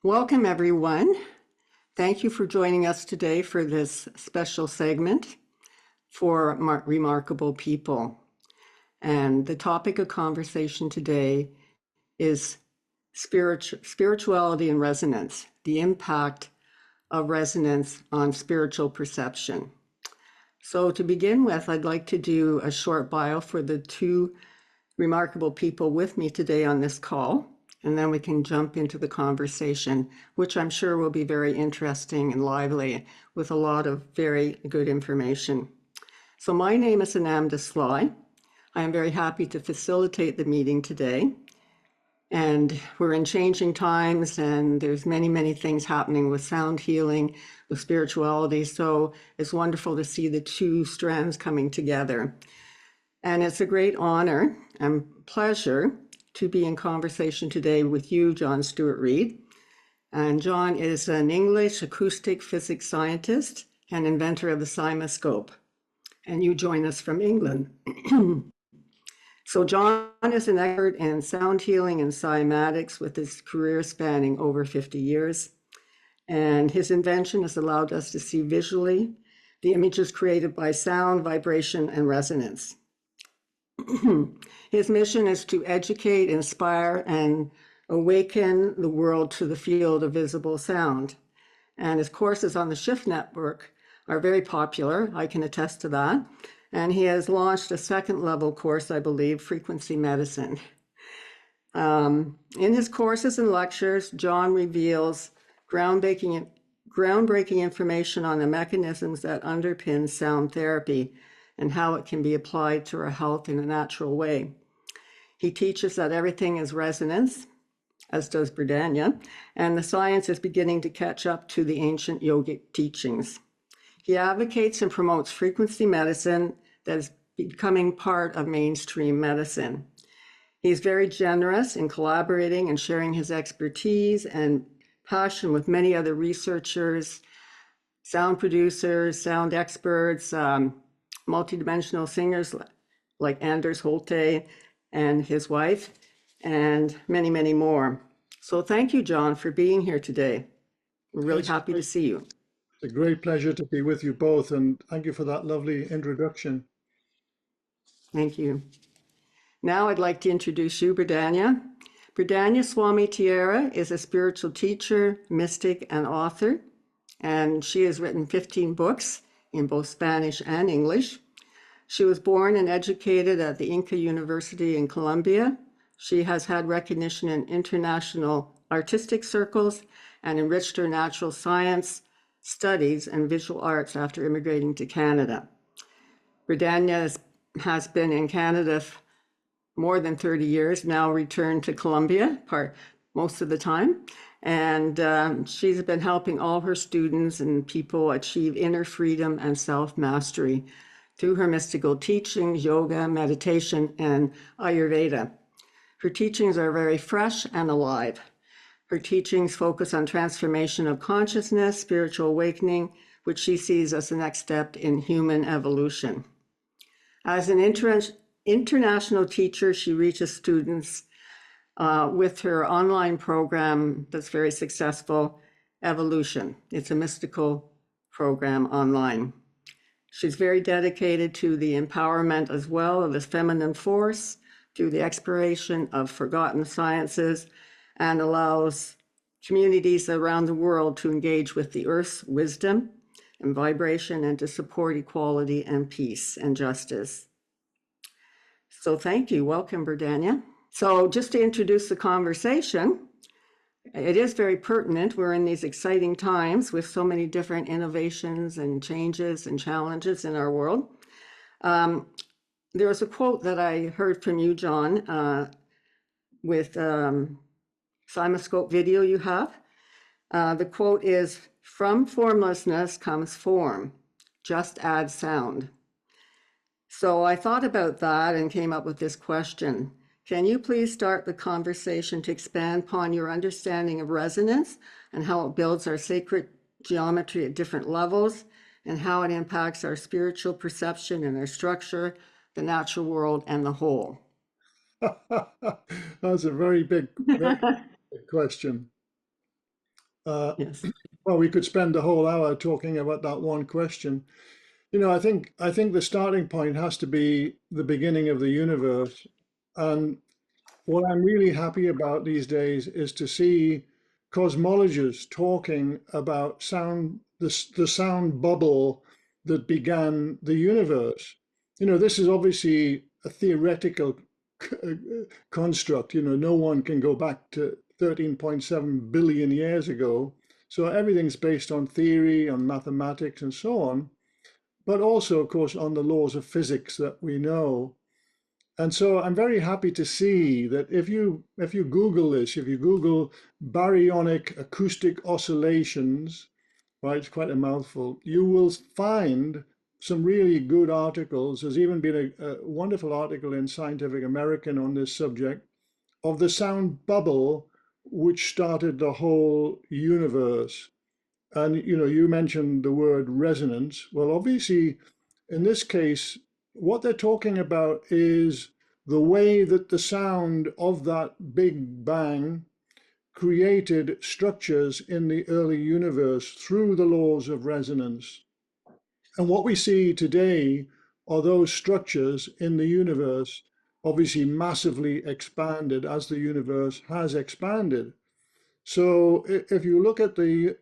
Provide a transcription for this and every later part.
Welcome, everyone. Thank you for joining us today for this special segment for remarkable people. And the topic of conversation today is spirituality and resonance, the impact of resonance on spiritual perception. So to begin with, I'd like to do a short bio for the two remarkable people with me today on this call. And then we can jump into the conversation, which I'm sure will be very interesting and lively with a lot of very good information. So my name is Anamda Sly. I am very happy to facilitate the meeting today. And we're in changing times, and there's many, many things happening with sound healing, with spirituality. So it's wonderful to see the two strands coming together. And it's a great honor and pleasure to be in conversation today with you, John Stuart Reid. And John is an English acoustic physics scientist and inventor of the cymoscope. And you join us from England. So John is an expert in sound healing and cymatics with his career spanning over 50 years. And his invention has allowed us to see visually the images created by sound, vibration, and resonance. His mission is to educate, inspire, and awaken the world to the field of visible sound. And his courses on the Shift Network are very popular. I can attest to that. And he has launched a second level course, I believe, Frequency Medicine. In his courses and lectures, John reveals groundbreaking information on the mechanisms that underpin sound therapy and how it can be applied to our health in a natural way. He teaches that everything is resonance, as does Berdhanya, and the science is beginning to catch up to the ancient yogic teachings. He advocates and promotes frequency medicine that is becoming part of mainstream medicine. He's very generous in collaborating and sharing his expertise and passion with many other researchers, sound producers, sound experts, multidimensional singers like Anders Holte and his wife, and many, many more. So thank you, John, for being here today. We're really happy to see you. It's a great pleasure to be with you both, and thank you for that lovely introduction. Thank you. Now I'd like to introduce you, Berdhanya. Berdhanya Swami Tiara is a spiritual teacher, mystic, and author, and she has written 15 books in both Spanish and English. She was born and educated at the Inca University in Colombia. She has had recognition in international artistic circles and enriched her natural science studies and visual arts after immigrating to Canada. Berdhanya has been in Canada more than 30 years, now returned to Colombia most of the time. And she's been helping all her students and people achieve inner freedom and self-mastery through her mystical teachings, yoga, meditation, and Ayurveda. Her teachings are very fresh and alive. Her teachings focus on transformation of consciousness, spiritual awakening, which she sees as the next step in human evolution. As an international teacher, she reaches students with her online program that's very successful, Evolution. It's a mystical program online. She's very dedicated to the empowerment as well of the feminine force through the exploration of forgotten sciences, and allows communities around the world to engage with the earth's wisdom and vibration and to support equality and peace and justice. So thank you. Welcome, Berdhanya. So just to introduce the conversation, it is very pertinent. We're in these exciting times with so many different innovations and changes and challenges in our world. There was a quote that I heard from you, John, with cymoscope video you have. The quote is, "From formlessness comes form, just add sound." So I thought about that and came up with this question. Can you please start the conversation to expand upon your understanding of resonance and how it builds our sacred geometry at different levels and how it impacts our spiritual perception and our structure, the natural world, and the whole? That's a very big question. Yes. Well, we could spend the whole hour talking about that one question. You know, I think the starting point has to be the beginning of the universe. And what I'm really happy about these days is to see cosmologists talking about the sound bubble that began the universe. You know, this is obviously a theoretical construct. You know, no one can go back to 13.7 billion years ago. So everything's based on theory, on mathematics, and so on, but also, of course, on the laws of physics that we know. And so I'm very happy to see that if you Google this, if you Google baryonic acoustic oscillations, right, it's quite a mouthful, you will find some really good articles. There's even been a wonderful article in Scientific American on this subject of the sound bubble which started the whole universe. And you know, you mentioned the word resonance. Well, obviously, in this case, what they're talking about is the way that the sound of that Big Bang created structures in the early universe through the laws of resonance. And what we see today are those structures in the universe, obviously massively expanded as the universe has expanded. So if you look at the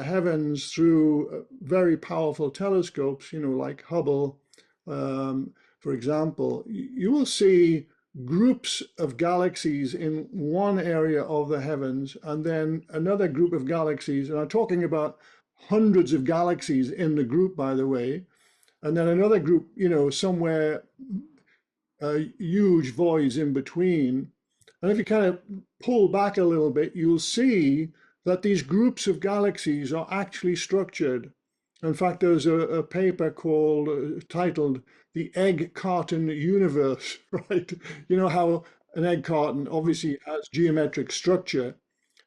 heavens through very powerful telescopes, you know, like Hubble, for example, you will see groups of galaxies in one area of the heavens, and then another group of galaxies, and I'm talking about hundreds of galaxies in the group, by the way, and then another group, you know, somewhere huge voids in between. And if you kind of pull back a little bit, you'll see that these groups of galaxies are actually structured. In fact, there's a paper called titled "The Egg Carton Universe," right? You know how an egg carton obviously has geometric structure,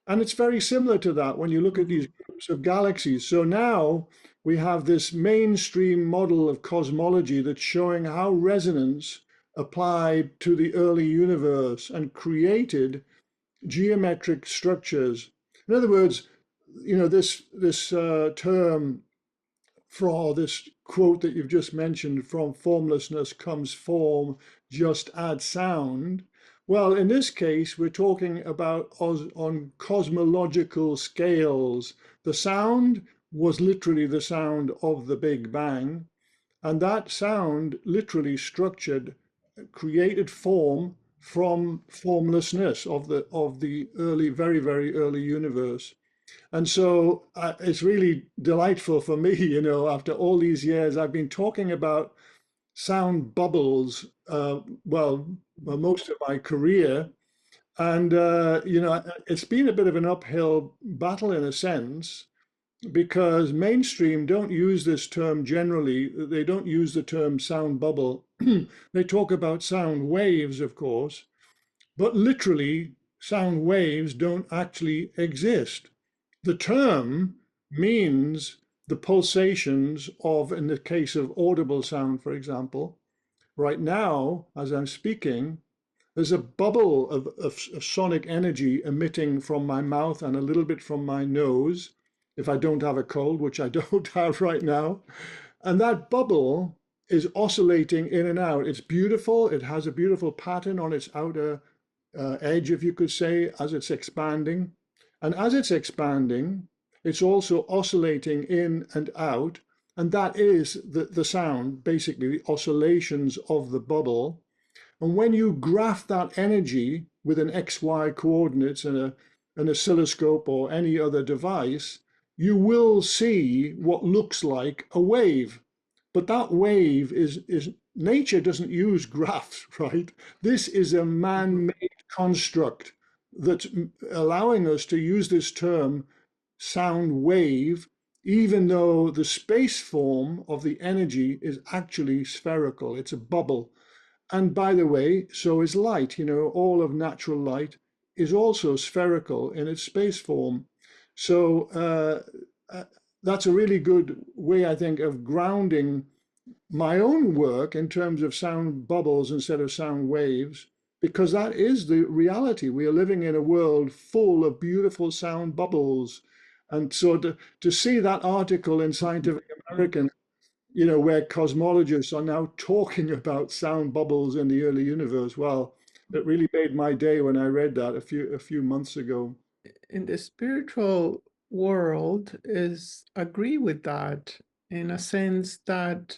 and it's very similar to that when you look at these groups of galaxies. So now we have this mainstream model of cosmology that's showing how resonance applied to the early universe and created geometric structures. In other words, you know, this term for this quote that you've just mentioned, from formlessness comes form, just add sound. Well, in this case, we're talking about on cosmological scales. The sound was literally the sound of the Big Bang, and that sound literally structured, created form from formlessness of the early, very, very early universe. And so it's really delightful for me, you know, after all these years, I've been talking about sound bubbles, well, most of my career. And, you know, it's been a bit of an uphill battle in a sense, because mainstream don't use this term generally. They don't use the term sound bubble. They talk about sound waves, of course, but literally, sound waves don't actually exist. The term means the pulsations of, in the case of audible sound, for example, right now, as I'm speaking, there's a bubble of sonic energy emitting from my mouth and a little bit from my nose, if I don't have a cold, which I don't have right now. And that bubble is oscillating in and out. It's beautiful. It has a beautiful pattern on its outer edge, if you could say, as it's expanding. And as it's expanding, it's also oscillating in and out. And that is the sound, basically, the oscillations of the bubble. And when you graph that energy with an XY coordinates and an oscilloscope or any other device, you will see what looks like a wave. But that wave is nature doesn't use graphs, right? This is a man-made construct that's allowing us to use this term sound wave, even though the space form of the energy is actually spherical. It's a bubble. And by the way, so is light. You know, all of natural light is also spherical in its space form. So that's a really good way, I think, of grounding my own work in terms of sound bubbles instead of sound waves, because that is the reality. We are living in a world full of beautiful sound bubbles. And so to see that article in Scientific American, where cosmologists are now talking about sound bubbles in the early universe, well, it really made my day when I read that a few months ago. In the spiritual world is agree with that in a sense that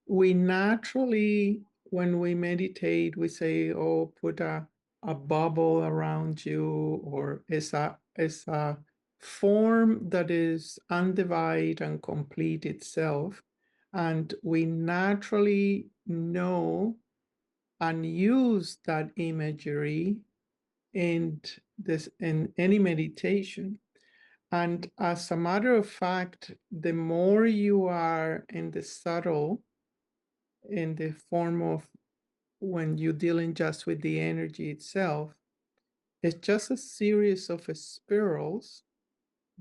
we naturally, when we meditate, we say, oh, put a bubble around you, or it's a form that is undivided and complete itself. And we naturally know and use that imagery in any meditation. And as a matter of fact, the more you are in the subtle, in the form of when you're dealing just with the energy itself, it's just a series of spirals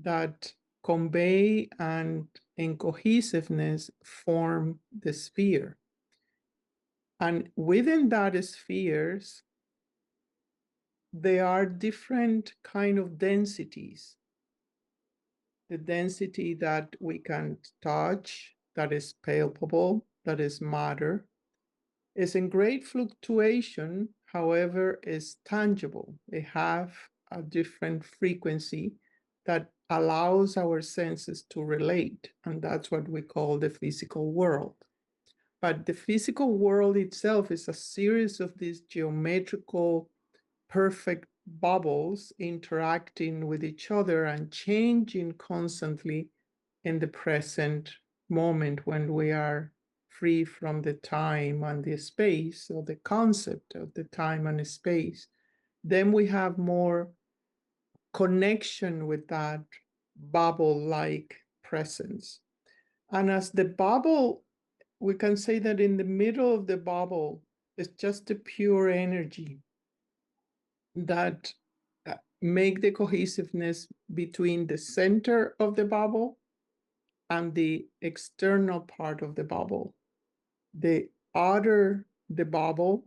that convey and in cohesiveness form the sphere. And within that spheres, there are different kind of densities. The density that we can touch, that is palpable, that is matter, is in great fluctuation, however, is tangible. They have a different frequency that allows our senses to relate, and that's what we call the physical world. But the physical world itself is a series of these geometrical, perfect bubbles interacting with each other and changing constantly in the present moment when we are free from the time and the space, or the concept of the time and space. Then we have more connection with that bubble-like presence. And as the bubble, we can say that in the middle of the bubble is just the pure energy that make the cohesiveness between the center of the bubble and the external part of the bubble. The outer, the bubble,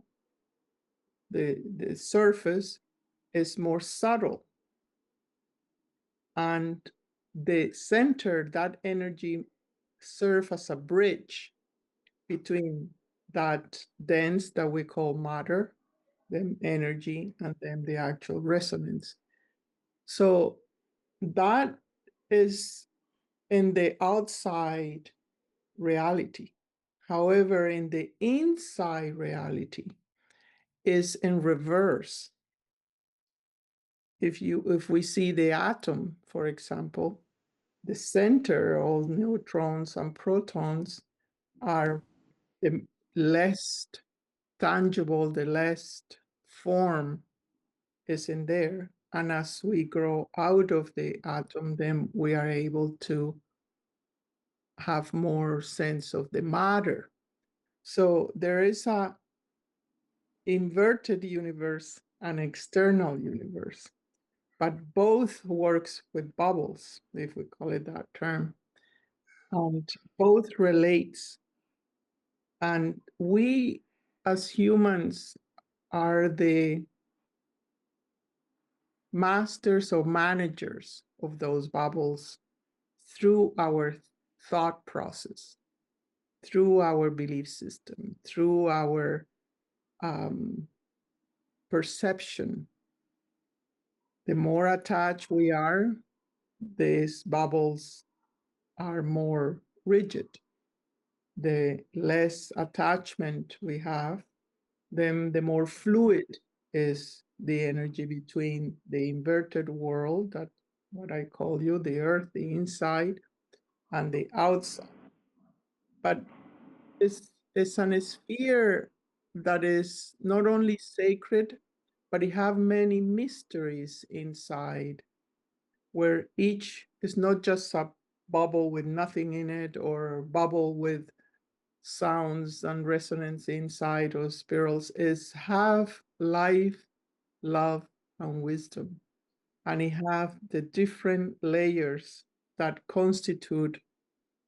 the surface is more subtle. And the center, that energy serves as a bridge between that dense that we call matter, the energy, and then the actual resonance. So that is in the outside reality. However, in the inside reality is in reverse. If we see the atom, for example, the center of neutrons and protons are the less tangible, the less form is in there. And as we grow out of the atom, then we are able to have more sense of the matter. So there is a inverted universe and external universe, but both works with bubbles, if we call it that term, and both relates. And we as humans are the masters or managers of those bubbles through our thought process, through our belief system, through our perception. The more attached we are, these bubbles are more rigid. The less attachment we have, then the more fluid is the energy between the inverted world, that what I call you, the earth, the inside, and the outside. But it's an sphere that is not only sacred, but it have many mysteries inside, where each is not just a bubble with nothing in it, or a bubble with sounds and resonance inside, or spirals, is have life, love, and wisdom. And it have the different layers that constitute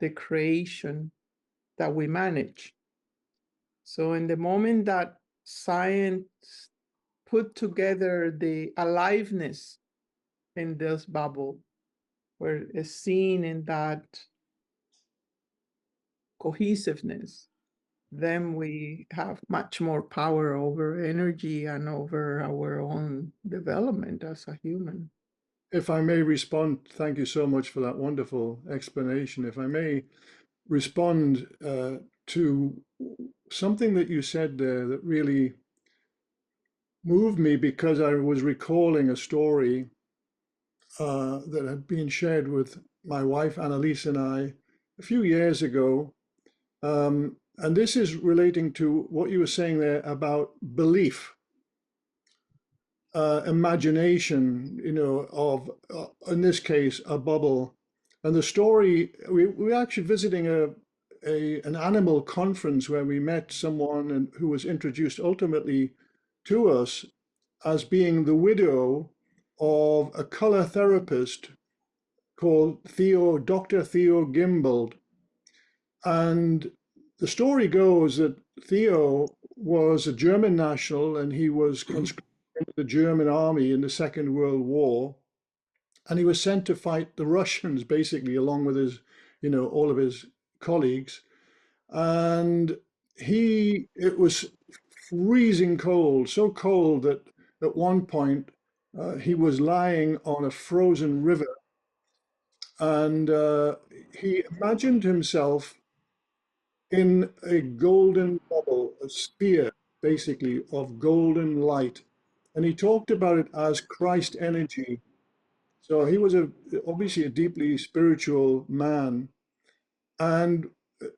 the creation that we manage. So in the moment that science put together the aliveness in this bubble, we're seen in that cohesiveness, then we have much more power over energy and over our own development as a human. If I may respond, thank you so much for that wonderful explanation. If I may respond to something that you said there that really moved me, because I was recalling a story that had been shared with my wife Annalise and I a few years ago. And this is relating to what you were saying there about belief, imagination, of, in this case, a bubble. And the story, we were actually visiting an animal conference where we met someone who was introduced ultimately to us as being the widow of a color therapist called Dr. Theo Gimbald. And the story goes that Theo was a German national and he was conscripted into the German army in the Second World War. And he was sent to fight the Russians, basically, along with his, all of his colleagues. And it was freezing cold, so cold that at one point he was lying on a frozen river, and he imagined himself in a golden bubble, a sphere, basically, of golden light. And he talked about it as Christ energy. So he was obviously a deeply spiritual man. And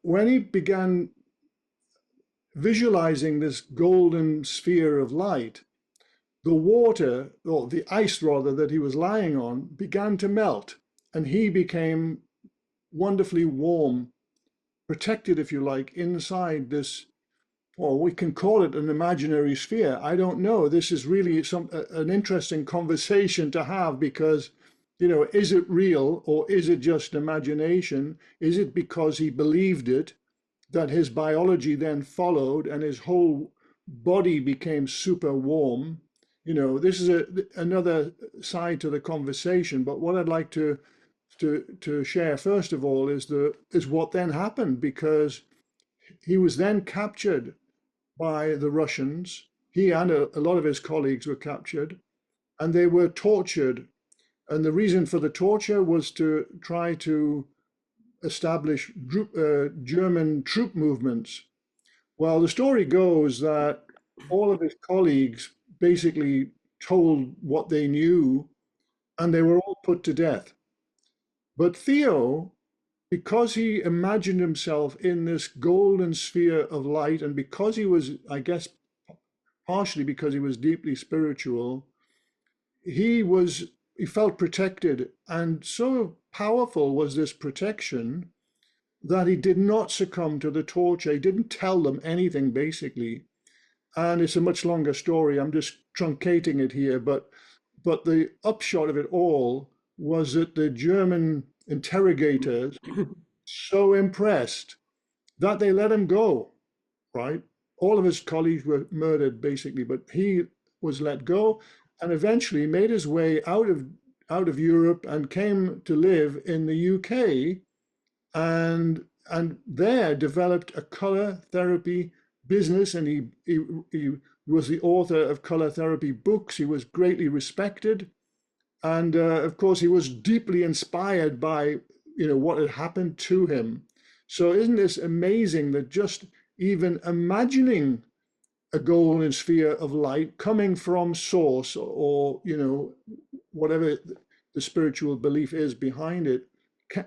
when he began visualizing this golden sphere of light, the water, or the ice rather, that he was lying on began to melt, and he became wonderfully warm, protected, if you like, inside this, well, we can call it an imaginary sphere. I don't know. This is really an interesting conversation to have, because, is it real or is it just imagination? Is it because he believed it that his biology then followed and his whole body became super warm? This is another side to the conversation. But what I'd like to share first of all is what then happened, because he was then captured by the Russians. He and a lot of his colleagues were captured, and they were tortured. And the reason for the torture was to try to establish German troop movements. Well, the story goes that all of his colleagues basically told what they knew, and they were all put to death. But Theo, because he imagined himself in this golden sphere of light, and because he was, I guess, partially because he was deeply spiritual, he felt protected, and so powerful was this protection that he did not succumb to the torture. He didn't tell them anything, basically. And it's a much longer story. I'm just truncating it here, but the upshot of it all was that the German interrogators so impressed that they let him go, right? All of his colleagues were murdered, basically, but he was let go and eventually made his way out of Europe and came to live in the UK, and there developed a color therapy business. And he was the author of color therapy books. He was greatly respected, and of course he was deeply inspired by what had happened to him. So isn't this amazing that just even imagining a golden sphere of light coming from source, or whatever the spiritual belief is behind it,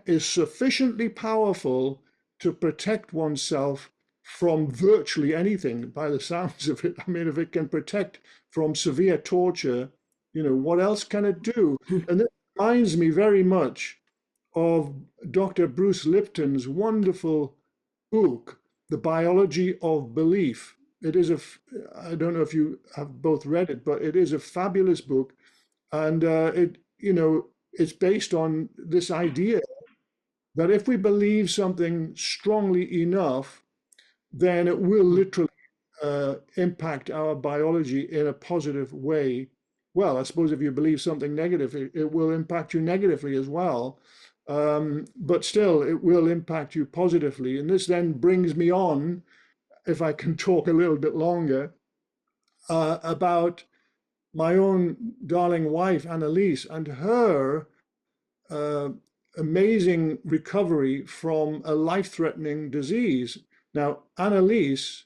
is sufficiently powerful to protect oneself from virtually anything, by the sounds of it. I mean, if it can protect from severe torture, what else can it do? And this reminds me very much of Dr. Bruce Lipton's wonderful book, The Biology of Belief. It is I don't know if you have both read it, but it is a fabulous book. And it's based on this idea that if we believe something strongly enough, then it will literally impact our biology in a positive way. well, I suppose if you believe something negative, it will impact you negatively as well. But still, it will impact you positively. And this then brings me on, if I can talk a little bit longer, about my own darling wife, Annalise, and her uh, amazing recovery from a life-threatening disease. Now, Annalise,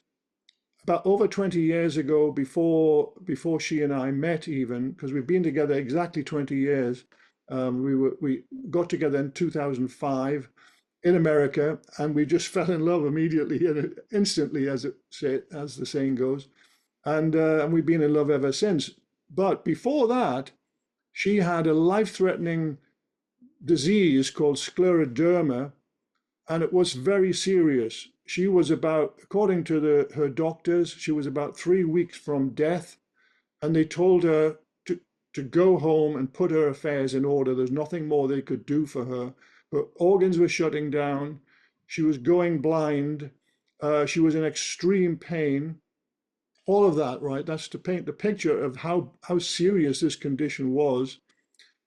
about over 20 years ago, before she and I met, even because we've been together exactly 20 years, we got together in 2005 in America, and we just fell in love immediately and instantly, as the saying goes, and we've been in love ever since. But before that, she had a life-threatening disease called scleroderma, and it was very serious. She was about, according to her doctors, she was about 3 weeks from death, and they told her to go home and put her affairs in order. There's nothing more they could do for her. Her organs were shutting down. She was going blind. She was in extreme pain. All of that, right? That's to paint the picture of how serious this condition was.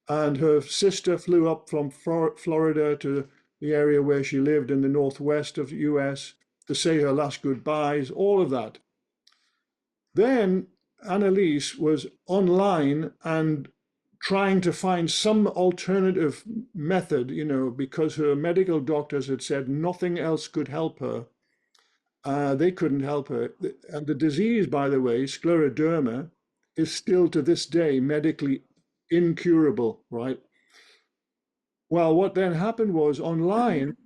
And her sister flew up from Florida to the area where she lived in the northwest of the US to say her last goodbyes, all of that. Then Annalise was online and trying to find some alternative method, because her medical doctors had said nothing else could help her. They couldn't help her. And the disease, by the way, scleroderma, is still to this day medically incurable, right? Well, what then happened was online,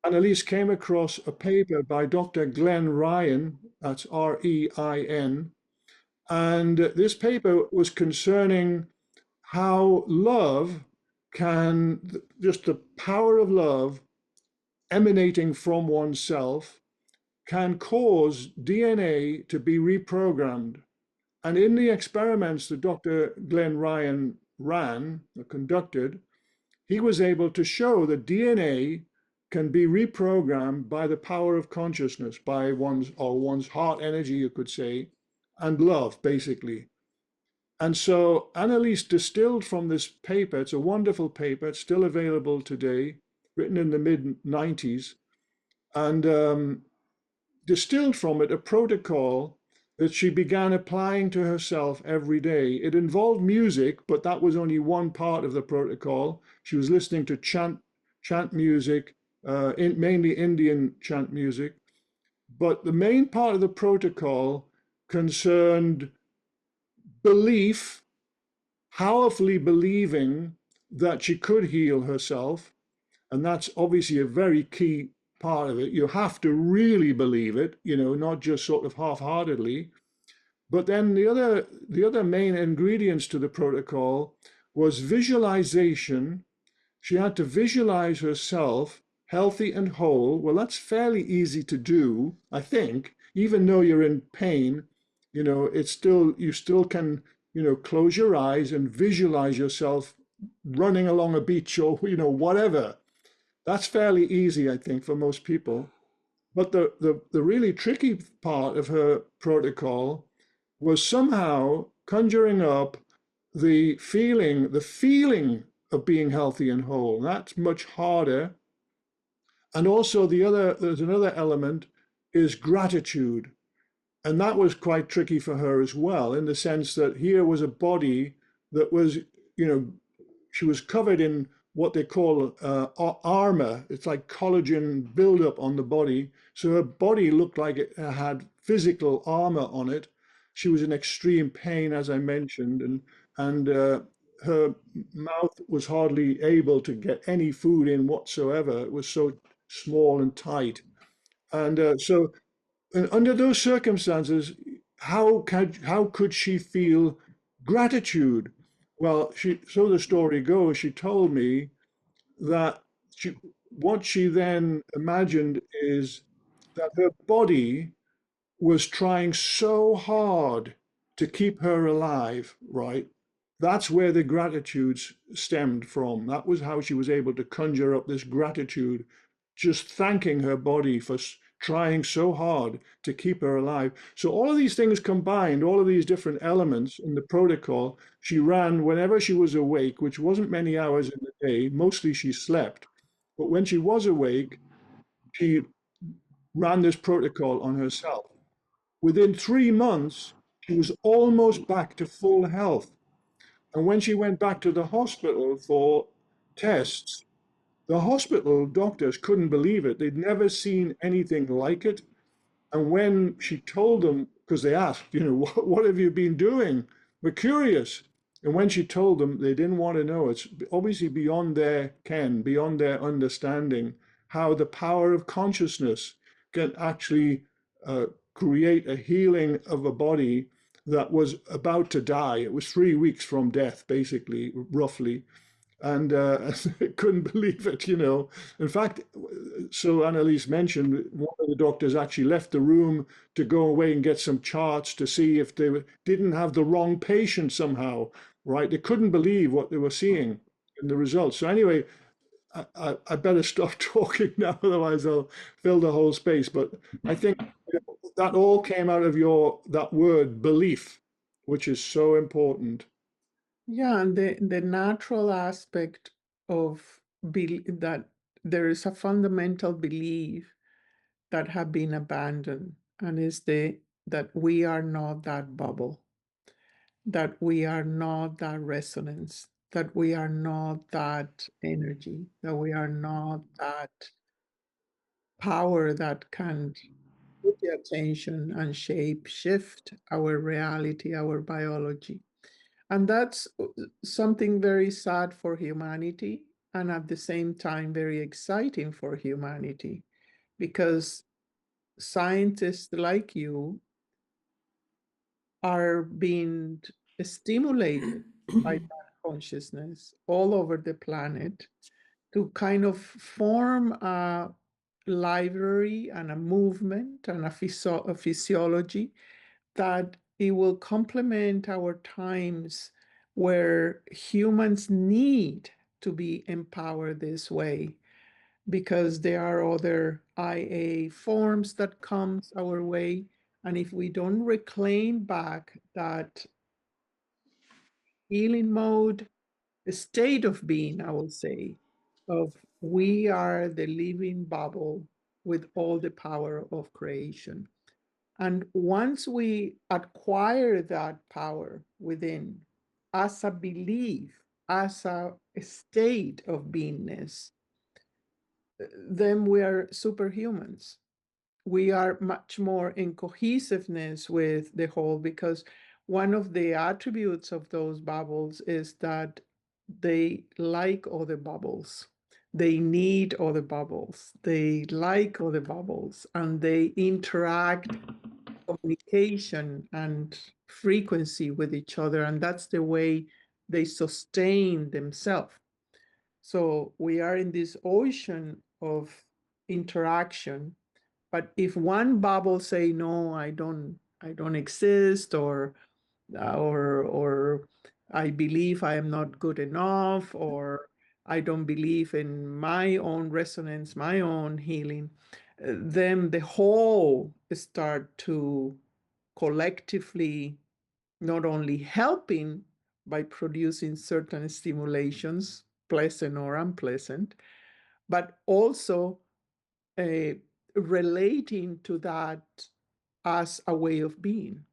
Annalise came across a paper by Dr. Glenn Ryan, that's Rein, and this paper was concerning how love just the power of love emanating from oneself can cause DNA to be reprogrammed. And in the experiments that Dr. Glenn Ryan ran or conducted, he was able to show that DNA can be reprogrammed by the power of consciousness, by one's heart energy, you could say, and love, basically. And so Annalise distilled from this paper, it's a wonderful paper, it's still available today, written in the mid-90s, and distilled from it a protocol that she began applying to herself every day. It involved music, but that was only one part of the protocol. She was listening to chant music, mainly Indian chant music. But the main part of the protocol concerned belief, powerfully believing that she could heal herself. And that's obviously a very key part of it. You have to really believe it, not just sort of half-heartedly. But then the other main ingredients to the protocol was visualization. She had to visualize herself healthy and whole. Well, that's fairly easy to do, I think, even though you're in pain. You still can, close your eyes and visualize yourself running along a beach or, whatever. That's fairly easy, I think, for most people. But the really tricky part of her protocol was somehow conjuring up the feeling of being healthy and whole. That's much harder. And also there's another element is gratitude. And that was quite tricky for her as well, in the sense that here was a body that was, she was covered in what they call armor. It's like collagen buildup on the body. So her body looked like it had physical armor on it. She was in extreme pain, as I mentioned, and her mouth was hardly able to get any food in whatsoever. It was so small and tight. And so under those circumstances, how could she feel gratitude? Well, so the story goes, she told me that what she then imagined is that her body was trying so hard to keep her alive, right? That's where the gratitude stemmed from. That was how she was able to conjure up this gratitude, just thanking her body for trying so hard to keep her alive. So all of these things combined, all of these different elements in the protocol, she ran whenever she was awake, which wasn't many hours in the day. Mostly she slept. But when she was awake, she ran this protocol on herself. Within 3 months, she was almost back to full health. And when she went back to the hospital for tests, the hospital doctors couldn't believe it. They'd never seen anything like it. And when she told them, because they asked, what have you been doing? We're curious. And when she told them, they didn't want to know. It's obviously beyond their ken, beyond their understanding, how the power of consciousness can actually create a healing of a body that was about to die. It was 3 weeks from death, basically, roughly. And I couldn't believe it. In fact, so Annalise mentioned, one of the doctors actually left the room to go away and get some charts to see if they didn't have the wrong patient somehow, right? They couldn't believe what they were seeing in the results. So anyway, I better stop talking now, otherwise I'll fill the whole space. But I think that all came out of that word belief, which is so important. Yeah, and the natural aspect of that there is a fundamental belief that have been abandoned, and is that we are not that bubble, that we are not that resonance, that we are not that energy, that we are not that power that can put the attention and shape shift our reality, our biology. And that's something very sad for humanity, and at the same time very exciting for humanity, because scientists like you are being stimulated by that consciousness all over the planet to kind of form a library and a movement and a physiology that it will complement our times where humans need to be empowered this way, because there are other IA forms that comes our way. And if we don't reclaim back that healing mode, the state of being, I will say, of we are the living bubble with all the power of creation. And once we acquire that power within as a belief, as a state of beingness, then we are superhumans. We are much more in cohesiveness with the whole, because one of the attributes of those bubbles is that they like other bubbles. They need other bubbles. They like other bubbles, and they interact communication and frequency with each other. And that's the way they sustain themselves. So we are in this ocean of interaction. But if one bubble say, no, I don't exist, or I believe I am not good enough, or I don't believe in my own resonance, my own healing, then the whole start to collectively not only helping by producing certain stimulations, pleasant or unpleasant, but also uh, relating to that as a way of being.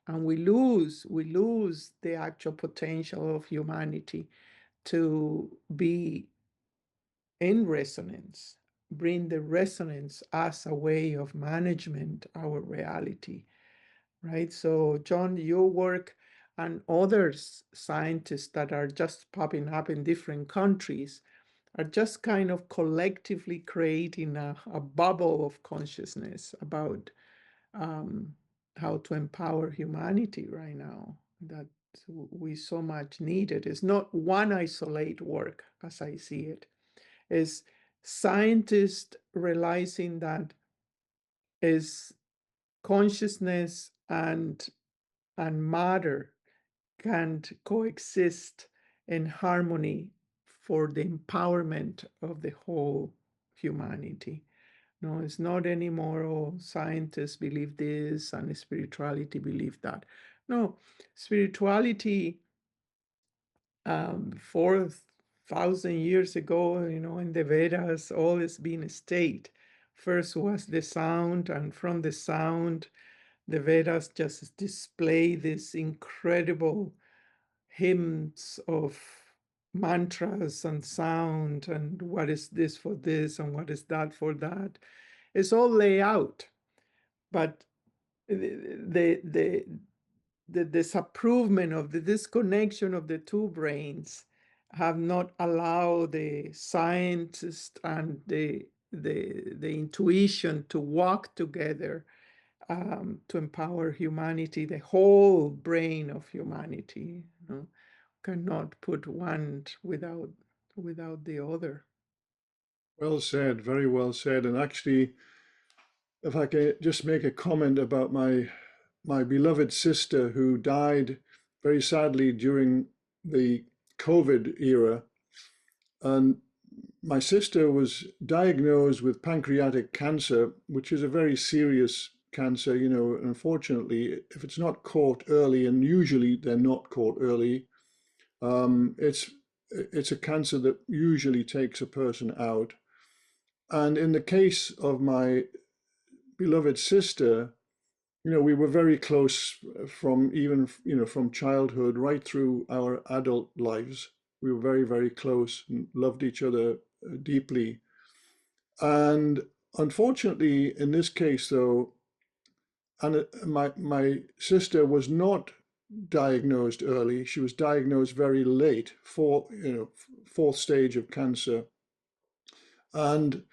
And we lose the actual potential of humanity to be in resonance, bring the resonance as a way of management, our reality, right? So Jhon, your work and others scientists that are just popping up in different countries are just kind of collectively creating a bubble of consciousness about how to empower humanity right now that we so much need. It is not one isolate work, as I see it. Is scientists realizing that is consciousness and matter can coexist in harmony for the empowerment of the whole humanity. No, it's not anymore, oh, scientists believe this and spirituality believe that. No, spirituality 4,000 years ago, in the Vedas, all has been a state. First was the sound, and from the sound, the Vedas just display this incredible hymns of mantras and sound, and what is this for this, and what is that for that. It's all laid out, but the disapproval of the disconnection of the two brains have not allowed the scientist and the intuition to walk together, to empower humanity, the whole brain of humanity. Cannot put one without the other. Well said, very well said. And actually, if I can just make a comment about my beloved sister who died very sadly during the COVID era. And my sister was diagnosed with pancreatic cancer, which is a very serious cancer. Unfortunately, if it's not caught early, and usually they're not caught early, it's a cancer that usually takes a person out. And in the case of my beloved sister, we were very close from even, from childhood right through our adult lives. We were very, very close and loved each other deeply. And unfortunately, in this case, though, and my sister was not diagnosed early. She was diagnosed very late, fourth stage of cancer. And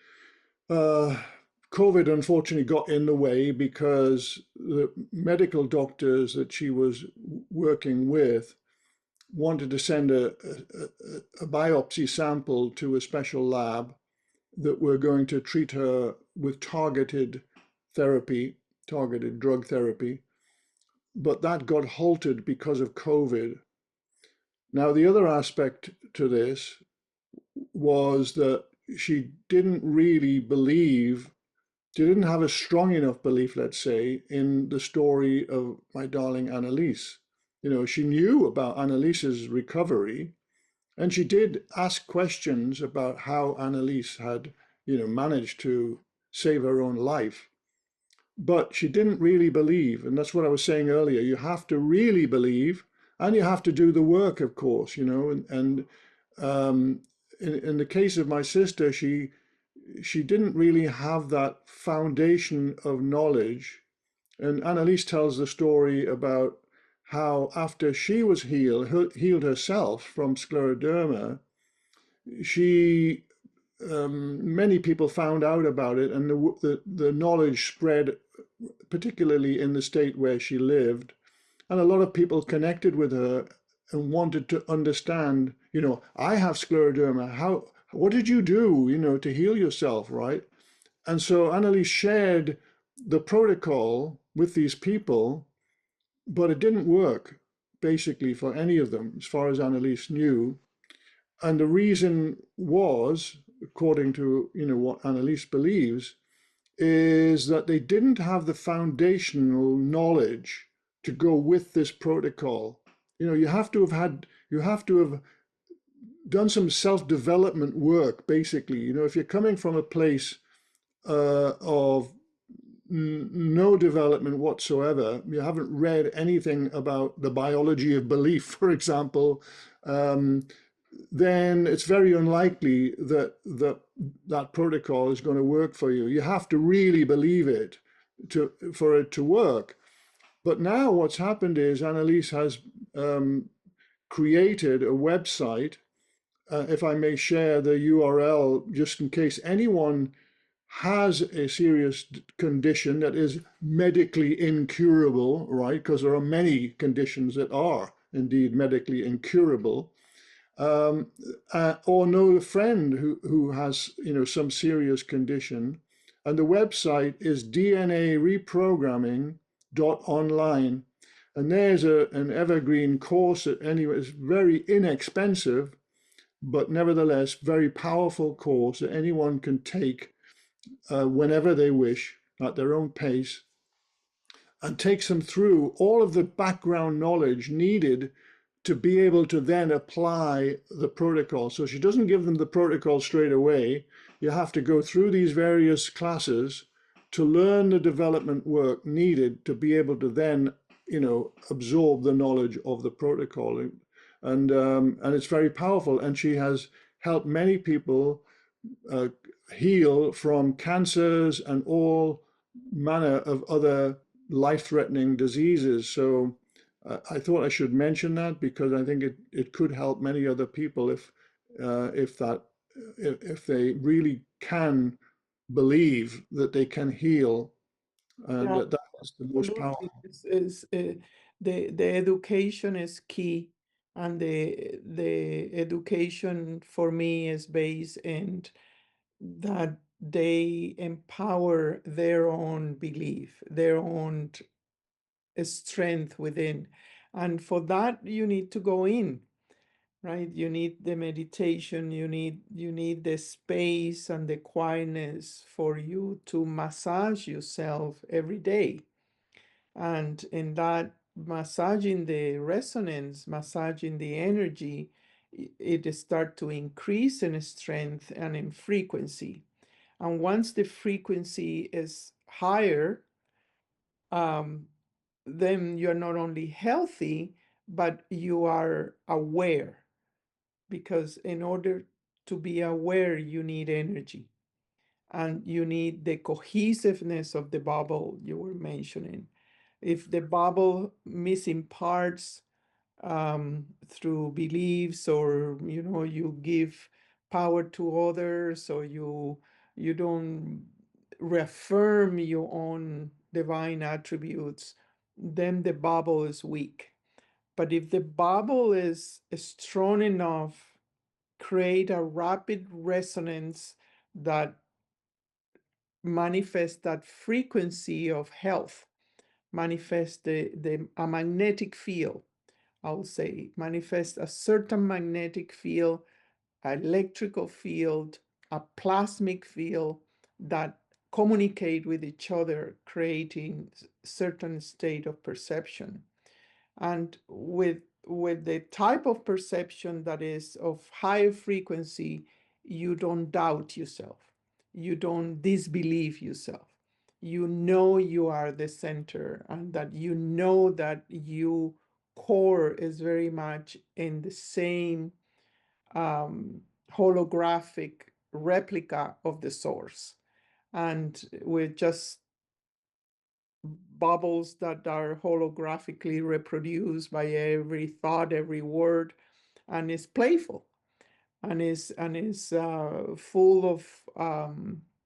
COVID unfortunately got in the way because the medical doctors that she was working with wanted to send a biopsy sample to a special lab that were going to treat her with targeted therapy, targeted drug therapy. But that got halted because of COVID. Now, the other aspect to this was that she didn't really believe, she didn't have a strong enough belief, let's say, in the story of my darling Annalise. She knew about Annalise's recovery, and she did ask questions about how Annalise had, managed to save her own life. But she didn't really believe, and that's what I was saying earlier. You have to really believe, and you have to do the work, of course, and in the case of my sister, she didn't really have that foundation of knowledge. And Annalise tells the story about how after she was healed herself from scleroderma, she many people found out about it, and the knowledge spread, particularly in the state where she lived. And a lot of people connected with her and wanted to understand, I have scleroderma. What did you do, to heal yourself, right? And so Annalise shared the protocol with these people, but it didn't work basically for any of them, as far as Annalise knew. And the reason was, according to what Annalise believes, is that they didn't have the foundational knowledge to go with this protocol. You have to have done some self-development work, basically. If you're coming from a place of no development whatsoever, you haven't read anything about the biology of belief, for example, then it's very unlikely that that protocol is going to work for you. You have to really believe it for it to work. But now what's happened is Annalise has created a website. If I may share the URL, just in case anyone has a serious condition that is medically incurable, right? Because there are many conditions that are indeed medically incurable. Or know a friend who has some serious condition, and the website is dnareprogramming.online, and there's an evergreen course that anyway is very inexpensive, but nevertheless very powerful course that anyone can take whenever they wish at their own pace, and takes them through all of the background knowledge needed to be able to then apply the protocol. So she doesn't give them the protocol straight away. You have to go through these various classes to learn the development work needed to be able to then, absorb the knowledge of the protocol. And it's very powerful. And she has helped many people uh, heal from cancers and all manner of other life-threatening diseases. So I thought I should mention that because I think it could help many other people if they really can believe that they can heal, and Yeah, that is the most absolutely. powerful. The education is key, and the education for me is based in that they empower their own belief, their own strength within. And for that, you need to go in, right? You need the meditation, you need the space and the quietness for you to massage yourself every day. And in that massaging the resonance, massaging the energy, it start to increase in strength and in frequency. And once the frequency is higher, um, then you're not only healthy, but you are aware. Because in order to be aware, you need energy and you need the cohesiveness of the bubble you were mentioning. If the bubble missing parts through beliefs, or you give power to others, or you don't reaffirm your own divine attributes, then the bubble is weak. But if the bubble is strong enough, create a rapid resonance that manifests that frequency of health, manifests a magnetic field, I'll say, manifest a certain magnetic field, electrical field, a plasmic field that communicate with each other, creating certain state of perception. And with the type of perception that is of higher frequency, you don't doubt yourself. You don't disbelieve yourself. You know you are the center, and that you know that you core is very much in the same um, holographic replica of the source. And with just bubbles that are holographically reproduced by every thought, every word, and is playful and is full of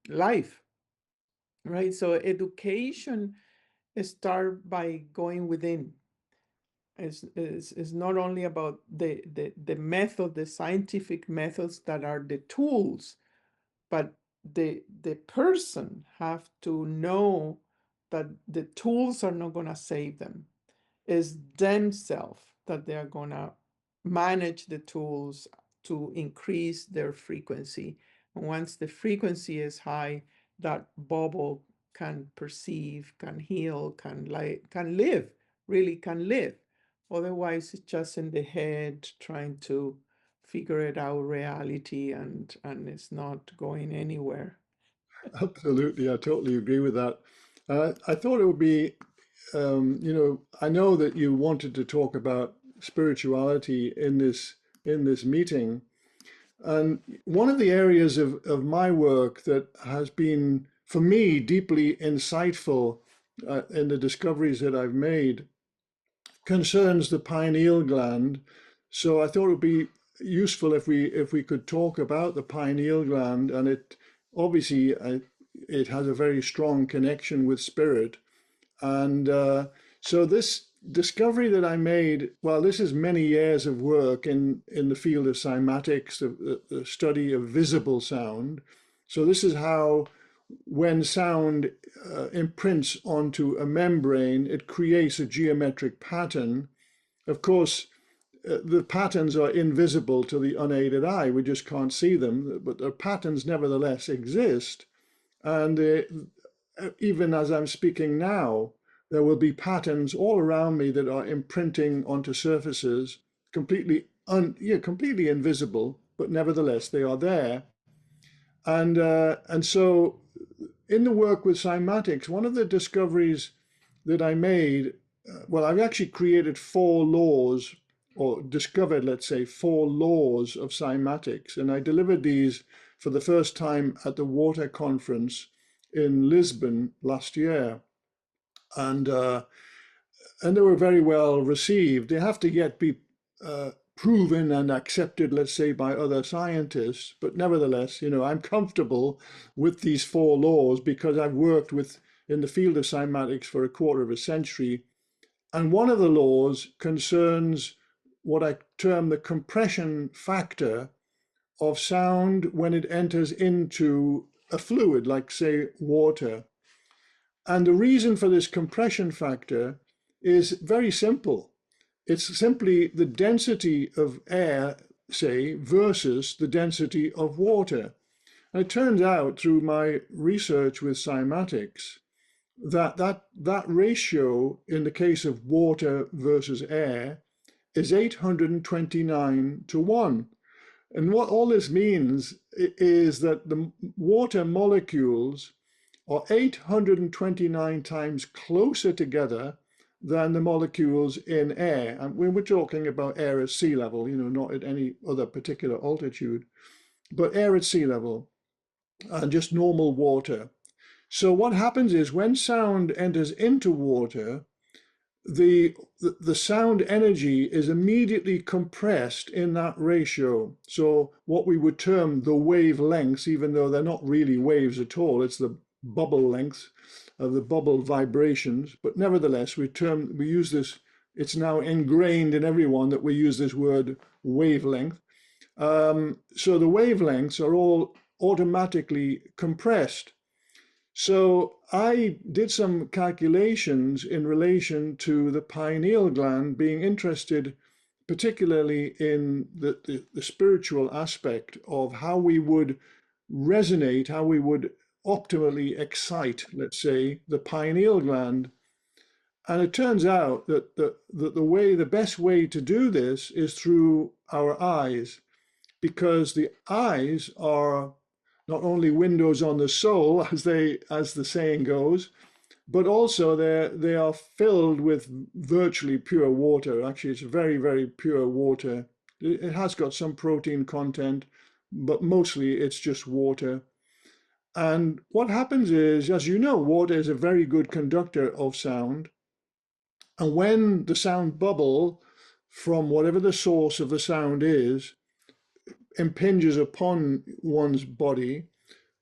life, right? So education start by going within. Is not only about the method, the scientific methods that are the tools, but the person have to know that the tools are not going to save them. It's themselves that they are going to manage the tools to increase their frequency. And once the frequency is high, that bubble can perceive, can heal, can live, really can live. Otherwise, it's just in the head trying to figure it out reality, and it's not going anywhere. Absolutely, I totally agree with that. I thought it would be, I know that you wanted to talk about spirituality in this meeting, and one of the areas of my work that has been, for me, deeply insightful in the discoveries that I've made concerns the pineal gland. So I thought it would be useful if we could talk about the pineal gland, and it obviously it has a very strong connection with spirit. And so this discovery that I made, well, this is many years of work in the field of cymatics, the study of visible sound. So this is how, when sound imprints onto a membrane, it creates a geometric pattern. Of course, the patterns are invisible to the unaided eye. We just can't see them, but the patterns nevertheless exist. And even as I'm speaking now, there will be patterns all around me that are imprinting onto surfaces, completely invisible, but nevertheless they are there. And so in the work with cymatics, one of the discoveries that I made, well, I've actually created 4 laws, or discovered, let's say, 4 laws of cymatics, and I delivered these for the first time at the Water Conference in Lisbon last year, and uh, and they were very well received. They have to yet be proven and accepted, let's say, by other scientists. But nevertheless, I'm comfortable with these 4 laws because I've worked in the field of cymatics for a quarter of a century. And one of the laws concerns what I term the compression factor of sound when it enters into a fluid, like, say, water. And the reason for this compression factor is very simple. It's simply the density of air, say, versus the density of water. And it turns out through my research with cymatics that ratio in the case of water versus air is 829 to 1. And what all this means is that the water molecules are 829 times closer together than the molecules in air. And when we're talking about air at sea level, not at any other particular altitude, but air at sea level and just normal water. So what happens is when sound enters into water, the sound energy is immediately compressed in that ratio. So what we would term the wavelengths, even though they're not really waves at all, it's the bubble lengths of the bubble vibrations. But nevertheless, we use this, it's now ingrained in everyone that we use this word wavelength. So the wavelengths are all automatically compressed. So I did some calculations in relation to the pineal gland, being interested particularly in the spiritual aspect of how we would resonate, how we would optimally excite, let's say, the pineal gland. And it turns out that the best way to do this is through our eyes, because the eyes are not only windows on the soul, as the saying goes, but also they are filled with virtually pure water. Actually, it's very, very pure water. It has got some protein content, but mostly it's just water. And what happens is, as you know, water is a very good conductor of sound. And when the sound bubble from whatever the source of the sound is impinges upon one's body,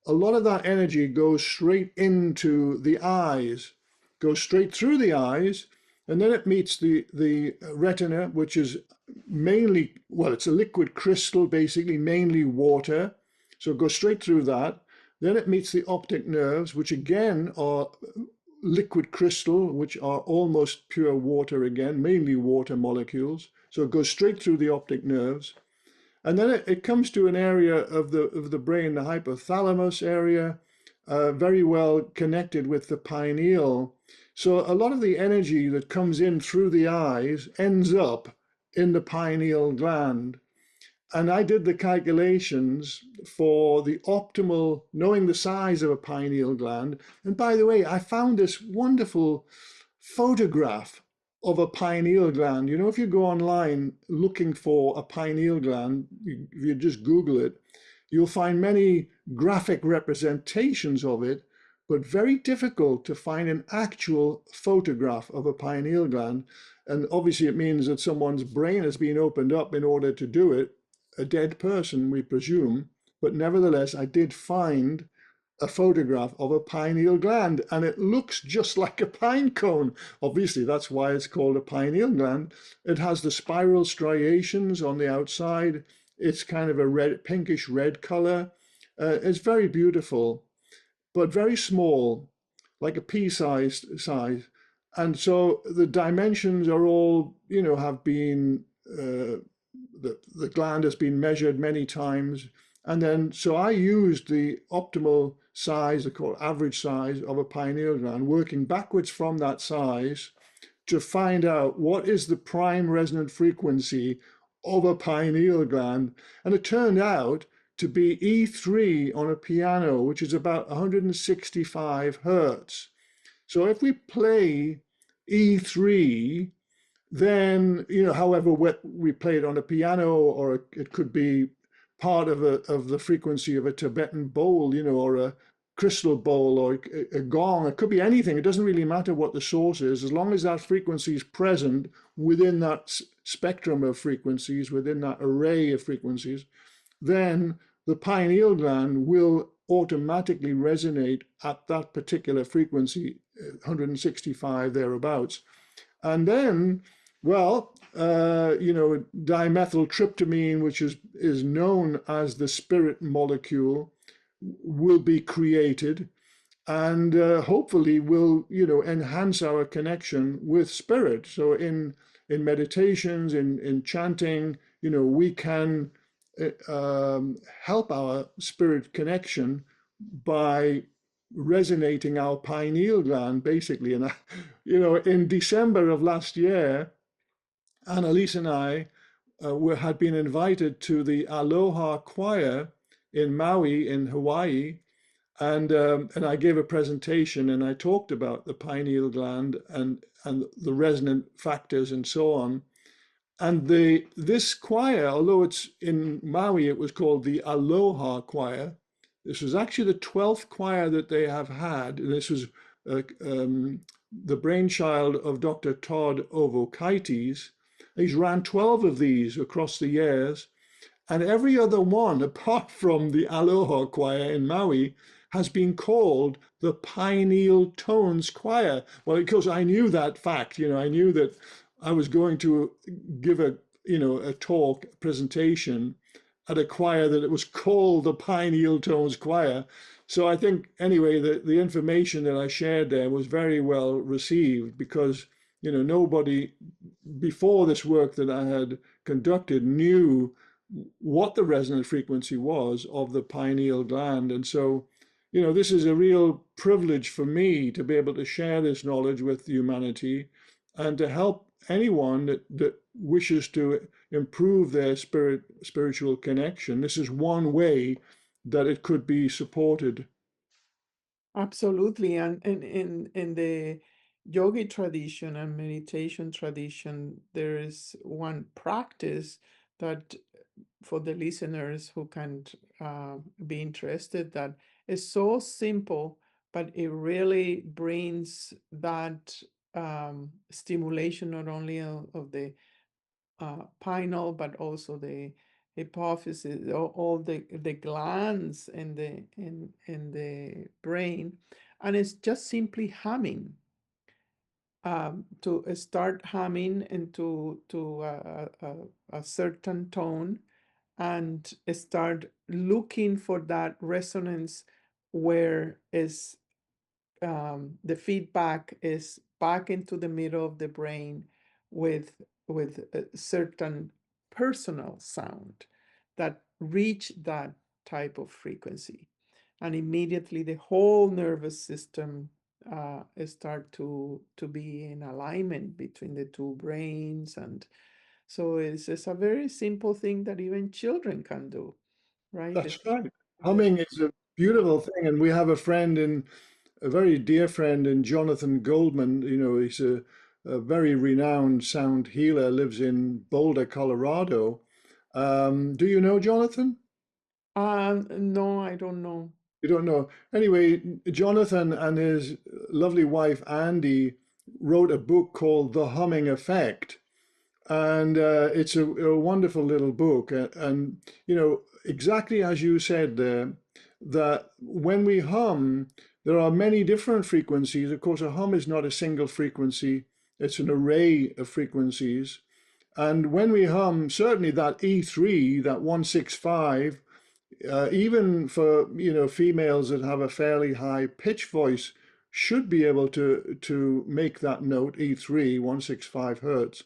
a lot of that energy goes straight into the eyes, goes straight through the eyes, and then it meets the retina, which is mainly, well, it's a liquid crystal, basically, mainly water. So it goes straight through that. Then it meets the optic nerves, which again are liquid crystal, which are almost pure water again, mainly water molecules. So it goes straight through the optic nerves. And then it comes to an area of the brain, the hypothalamus area, very well connected with the pineal. So a lot of the energy that comes in through the eyes ends up in the pineal gland. And I did the calculations for the optimal, knowing the size of a pineal gland. And by the way, I found this wonderful photograph of a pineal gland. If you go online looking for a pineal gland, if you just Google it, you'll find many graphic representations of it, but very difficult to find an actual photograph of a pineal gland. And obviously, it means that someone's brain has been opened up in order to do it, a dead person, we presume. But nevertheless, I did find a photograph of a pineal gland, and it looks just like a pine cone. Obviously, that's why it's called a pineal gland. It has the spiral striations on the outside. It's kind of a pinkish red color. It's very beautiful, but very small, like a pea-sized size. And so the dimensions are all, have been, the gland has been measured many times, And then, so I used the optimal size, the called average size of a pineal gland, working backwards from that size to find out what is the prime resonant frequency of a pineal gland. And it turned out to be E3 on a piano, which is about 165 hertz. So if we play E3, then, however we play it on a piano, or it could be part of the frequency of a Tibetan bowl, or a crystal bowl, or a gong. It could be anything. It doesn't really matter what the source is, as long as that frequency is present within that spectrum of frequencies, within that array of frequencies, then the pineal gland will automatically resonate at that particular frequency, 165 thereabouts. And then, well, dimethyltryptamine, which is known as the spirit molecule, will be created, and hopefully will enhance our connection with spirit. So in meditations, in chanting, we can help our spirit connection by resonating our pineal gland, basically. And in December of last year, Annalise and I had been invited to the Aloha Choir in Maui, in Hawaii, and I gave a presentation, and I talked about the pineal gland and the resonant factors and so on. And this choir, although it's in Maui, it was called the Aloha Choir. This was actually the 12th choir that they have had. And this was the brainchild of Dr. Todd Ovokaites. He's ran 12 of these across the years. And every other one, apart from the Aloha Choir in Maui, has been called the Pineal Tones Choir. Well, because I knew that fact, I knew that I was going to give a talk, a presentation at a choir that it was called the Pineal Tones Choir. So I think, anyway, the information that I shared there was very well received, because, nobody before this work that I had conducted knew what the resonant frequency was of the pineal gland. And so, this is a real privilege for me to be able to share this knowledge with humanity and to help anyone that wishes to improve their spiritual connection. This is one way that it could be supported. Absolutely. And in the yogi tradition and meditation tradition, there is one practice that, for the listeners who can be interested, that is so simple, but it really brings that stimulation not only of the pineal, but also the hypophysis, all the glands in the brain, and it's just simply humming. To start humming into a certain tone, and start looking for that resonance where is the feedback is back into the middle of the brain with a certain personal sound that reach that type of frequency, and immediately the whole nervous system start to be in alignment between the two brains. And so it's a very simple thing that even children can do, right? That's right. Humming is a beautiful thing. And we have a very dear friend in Jonathan Goldman. He's a very renowned sound healer, lives in Boulder, Colorado. Do you know Jonathan? No, I don't know. You don't know. Anyway, Jonathan and his lovely wife, Andy, wrote a book called The Humming Effect. And it's a wonderful little book. And, exactly as you said there, that when we hum, there are many different frequencies. Of course, a hum is not a single frequency, it's an array of frequencies. And when we hum, certainly that E3, that 165, even for females that have a fairly high pitch voice, should be able to make that note E3, 165 hertz.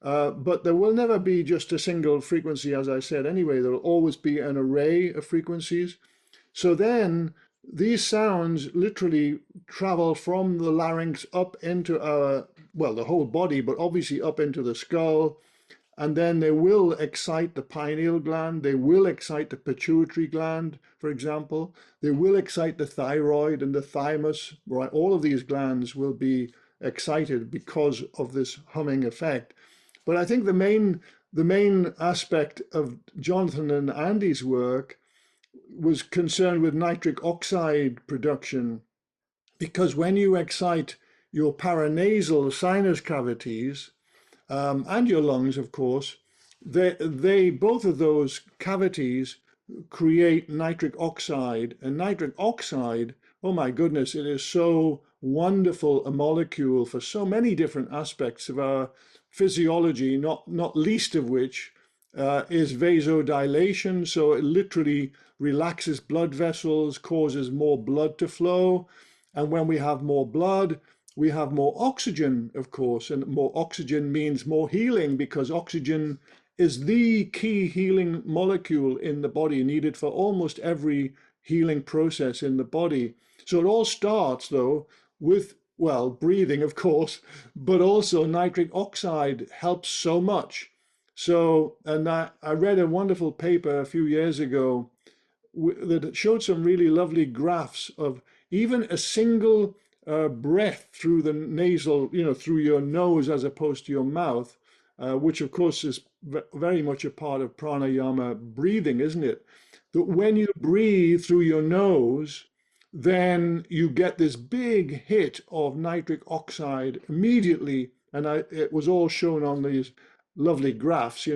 But there will never be just a single frequency, as I said anyway. There will always be an array of frequencies. So then these sounds literally travel from the larynx up into our, well, the whole body, but obviously up into the skull. And then they will excite the pineal gland. They will excite the pituitary gland, for example. They will excite the thyroid and the thymus, right? All of these glands will be excited because of this humming effect. But I think the main aspect of Jonathan and Andy's work was concerned with nitric oxide production, because when you excite your paranasal sinus cavities, and your lungs, of course, they both of those cavities create nitric oxide. And nitric oxide, oh my goodness, it is so wonderful a molecule for so many different aspects of our physiology, not least of which is vasodilation. So it literally relaxes blood vessels, causes more blood to flow. And when we have more blood, we have more oxygen, of course, and more oxygen means more healing, because oxygen is the key healing molecule in the body, needed for almost every healing process in the body. So it all starts, though, with, well, breathing, of course, but also nitric oxide helps so much. So, and I read a wonderful paper a few years ago that showed some really lovely graphs of even a single breath through the nasal, through your nose as opposed to your mouth, which of course is very much a part of pranayama breathing, isn't it? That when you breathe through your nose, then you get this big hit of nitric oxide immediately. And it was all shown on these lovely graphs.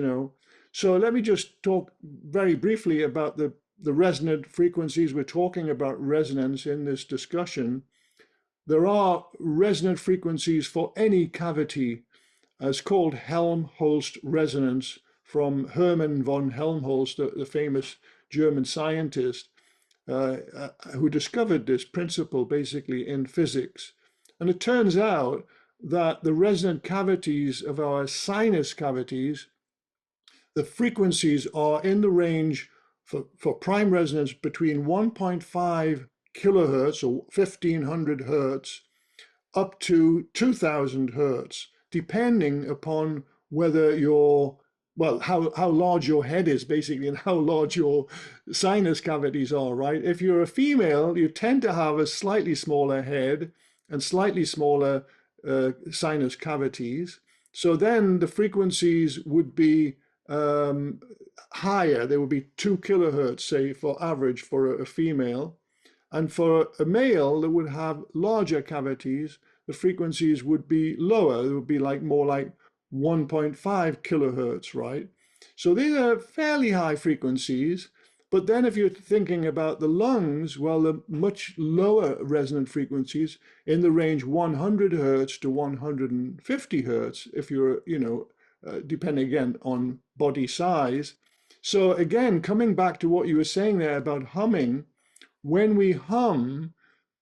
So let me just talk very briefly about the resonant frequencies. We're talking about resonance in this discussion. There are resonant frequencies for any cavity. It's called Helmholtz resonance, from Hermann von Helmholtz, the famous German scientist who discovered this principle basically in physics. And it turns out that the resonant cavities of our sinus cavities, the frequencies are in the range for prime resonance between 1.5 kilohertz or 1500 hertz up to 2000 hertz, depending upon whether how large your head is, basically, and how large your sinus cavities are, right? If you're a female, you tend to have a slightly smaller head and slightly smaller sinus cavities. So then the frequencies would be higher. They would be 2 kilohertz, say, for average for a female. And for a male that would have larger cavities, the frequencies would be lower. It would be more like 1.5 kilohertz, right? So these are fairly high frequencies. But then if you're thinking about the lungs, well, the much lower resonant frequencies in the range 100 hertz to 150 hertz, if you're, depending again on body size. So again, coming back to what you were saying there about humming, when we hum,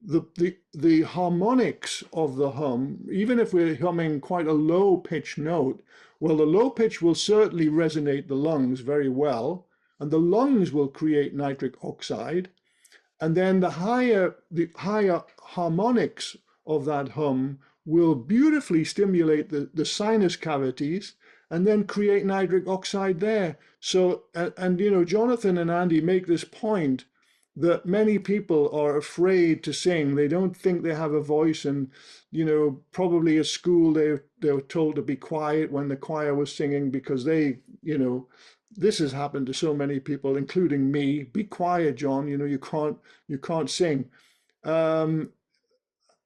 the harmonics of the hum, even if we're humming quite a low pitch note, well, the low pitch will certainly resonate the lungs very well, and the lungs will create nitric oxide. And then the higher harmonics of that hum will beautifully stimulate the sinus cavities and then create nitric oxide there. So, and Jonathan and Andy make this point that many people are afraid to sing. They don't think they have a voice, and probably at school they were told to be quiet when the choir was singing, because this has happened to so many people, including me. Be quiet, John. You can't sing. I've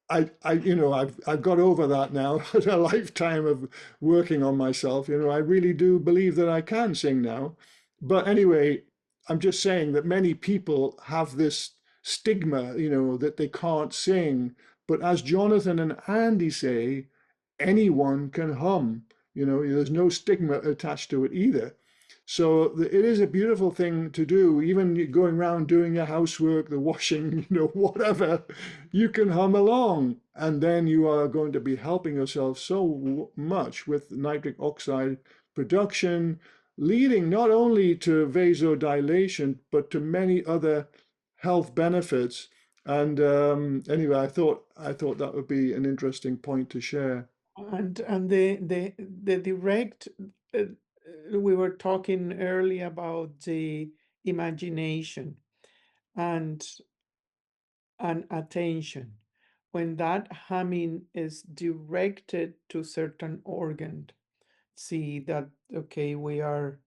got over that now. A lifetime of working on myself. I really do believe that I can sing now. But anyway, I'm just saying that many people have this stigma, that they can't sing. But as Jonathan and Andy say, anyone can hum. There's no stigma attached to it either. So it is a beautiful thing to do. Even going around doing your housework, the washing, whatever, you can hum along. And then you are going to be helping yourself so much with nitric oxide production, leading not only to vasodilation, but to many other health benefits. And anyway, I thought that would be an interesting point to share. And the direct we were talking earlier about the imagination and attention. When that humming is directed to certain organ, see that okay, we are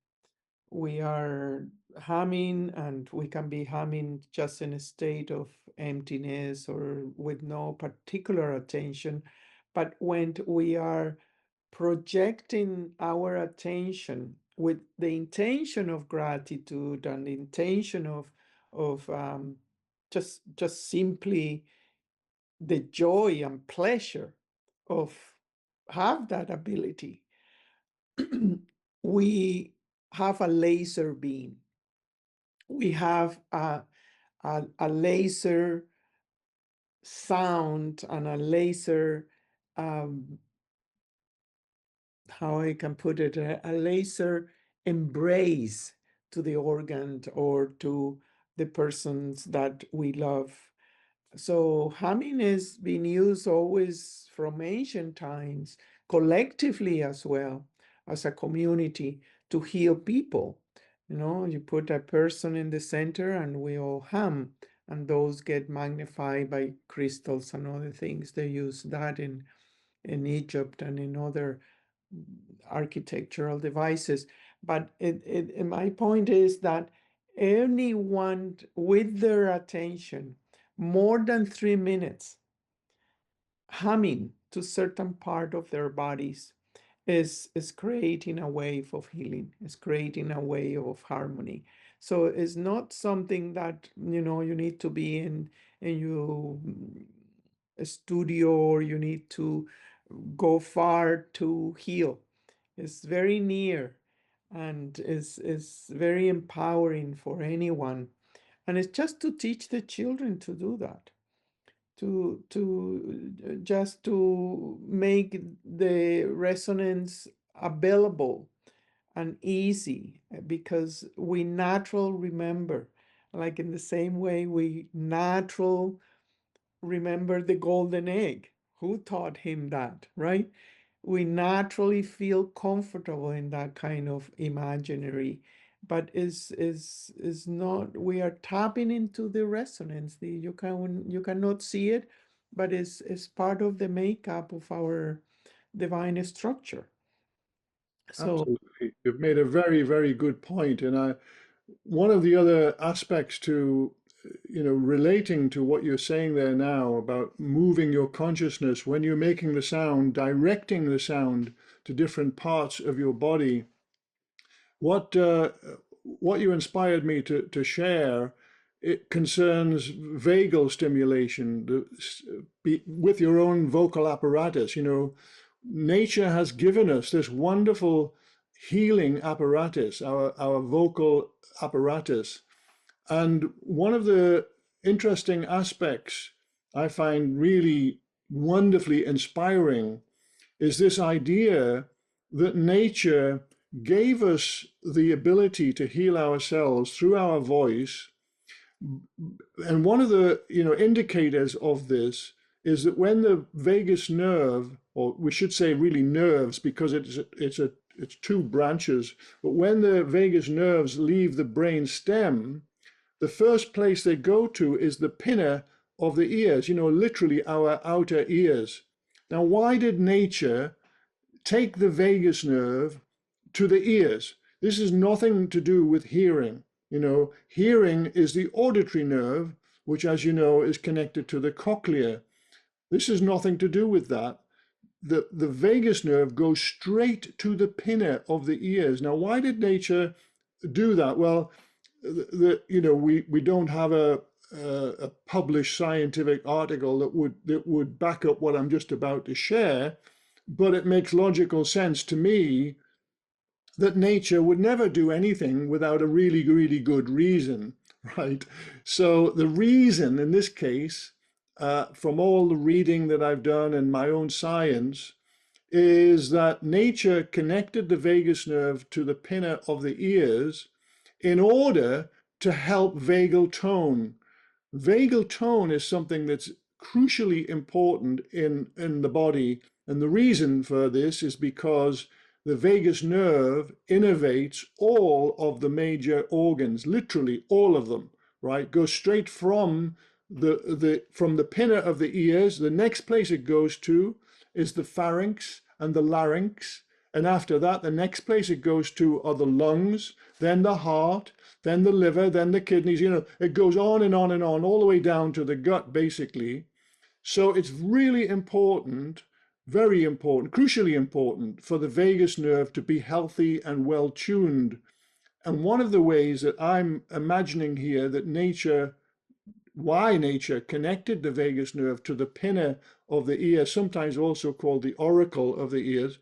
humming, and we can be humming just in a state of emptiness or with no particular attention. But when we are projecting our attention with the intention of gratitude and the intention of just simply the joy and pleasure of have that ability, we have a laser beam. We have a laser sound and a laser, how I can put it, a laser embrace to the organ or to the persons that we love. So humming is being used always from ancient times, collectively as well as a community, to heal people. You put a person in the center and we all hum, and those get magnified by crystals and other things. They use that in Egypt and in other architectural devices. But my point is that anyone with their attention more than 3 minutes humming to certain part of their bodies is creating a wave of healing, is creating a wave of harmony. So it's not something that you need to be in a studio, or you need to go far to heal. It's very near, and is very empowering for anyone. And it's just to teach the children to do that, to just to make the resonance available and easy, because we natural remember, like in the same way we natural remember the golden egg. Who taught him that, right? We naturally feel comfortable in that kind of imaginary, but is not, we are tapping into the resonance. You cannot see it, but is part of the makeup of our divine structure. So Absolutely. You've made a very, very good point. And one of the other aspects to, relating to what you're saying there now about moving your consciousness when you're making the sound, directing the sound to different parts of your body. What you inspired me to share, it concerns vagal stimulation with your own vocal apparatus. Nature has given us this wonderful healing apparatus, our vocal apparatus. And one of the interesting aspects I find really wonderfully inspiring is this idea that nature gave us the ability to heal ourselves through our voice. And one of the indicators of this is that when the vagus nerve, or we should say really nerves, because it's two branches, but when the vagus nerves leave the brain stem, the first place they go to is the pinna of the ears, literally our outer ears. Now, why did nature take the vagus nerve to the ears? This is nothing to do with hearing. Hearing is the auditory nerve, which, as you know, is connected to the cochlea. This has nothing to do with that. The vagus nerve goes straight to the pinna of the ears. Now, why did nature do that? Well, we don't have a published scientific article that would back up what I'm just about to share, but it makes logical sense to me that nature would never do anything without a really, really good reason, right? So the reason in this case, from all the reading that I've done and my own science, is that nature connected the vagus nerve to the pinna of the ears in order to help vagal tone. Vagal tone is something that's crucially important in the body. And the reason for this is because the vagus nerve innervates all of the major organs, literally all of them, right? Goes straight from the pinna of the ears. The next place it goes to is the pharynx and the larynx. And after that, the next place it goes to are the lungs, then the heart, then the liver, then the kidneys. You know, it goes on and on and on, all the way down to the gut, basically. So it's really important, very important, crucially important for the vagus nerve to be healthy and well tuned. And one of the ways that I'm imagining here that why nature connected the vagus nerve to the pinna of the ear, sometimes also called the auricle of the ears,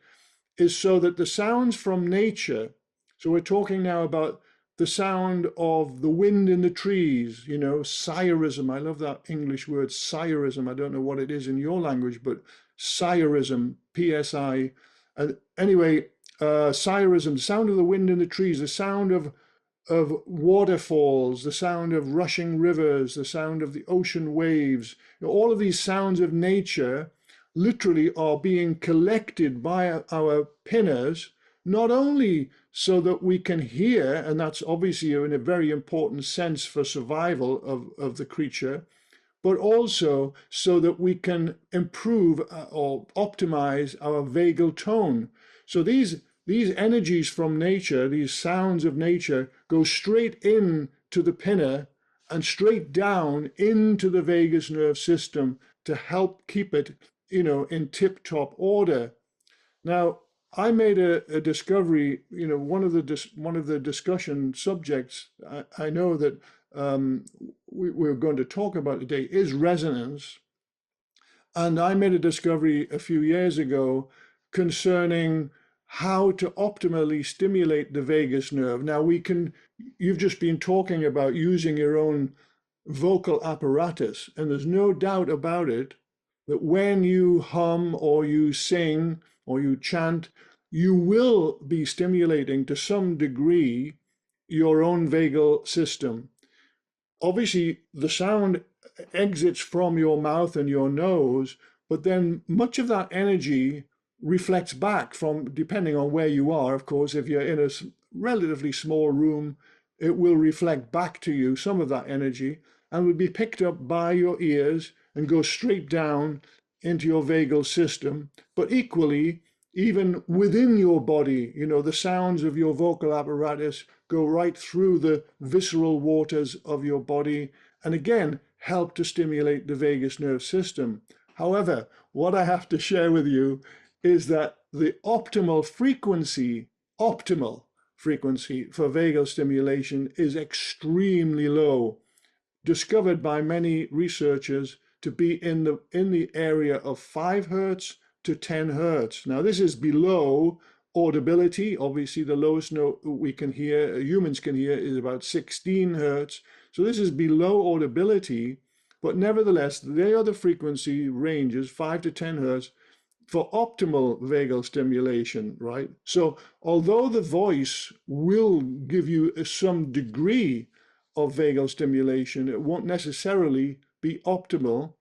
is so that the sounds from nature, so we're talking now about the sound of the wind in the trees, you know, sirism. I love that English word, sirism. I don't know what it is in your language, but sirism, P-S-I. Anyway, sirism, the sound of the wind in the trees, the sound of waterfalls, the sound of rushing rivers, the sound of the ocean waves, you know, all of these sounds of nature literally are being collected by our pinners, not only so that we can hear, and that's obviously in a very important sense for survival of the creature, but also so that we can improve or optimize our vagal tone. So these energies from nature, these sounds of nature, go straight in to the pinna and straight down into the vagus nerve system to help keep it, you know, in tip-top order. Now, I made a discovery, you know, one of the discussion subjects I know that we're going to talk about today is resonance. And I made a discovery a few years ago concerning how to optimally stimulate the vagus nerve. Now you've just been talking about using your own vocal apparatus, and there's no doubt about it that when you hum or you sing or you chant, you will be stimulating to some degree your own vagal system. Obviously, the sound exits from your mouth and your nose, but then much of that energy reflects back from, depending on where you are, of course, if you're in a relatively small room, it will reflect back to you some of that energy and will be picked up by your ears and go straight down into your vagal system. But equally, even within your body, you know, the sounds of your vocal apparatus go right through the visceral waters of your body and again help to stimulate the vagus nerve system. However, what I have to share with you is that the optimal frequency for vagal stimulation is extremely low, discovered by many researchers to be in the area of 5 hertz to 10 hertz. Now, this is below audibility. Obviously, the lowest note we can hear, humans can hear, is about 16 hertz. So this is below audibility, but nevertheless, they are the frequency ranges, 5 to 10 hertz, for optimal vagal stimulation, right? So although the voice will give you some degree of vagal stimulation, it won't necessarily be optimal.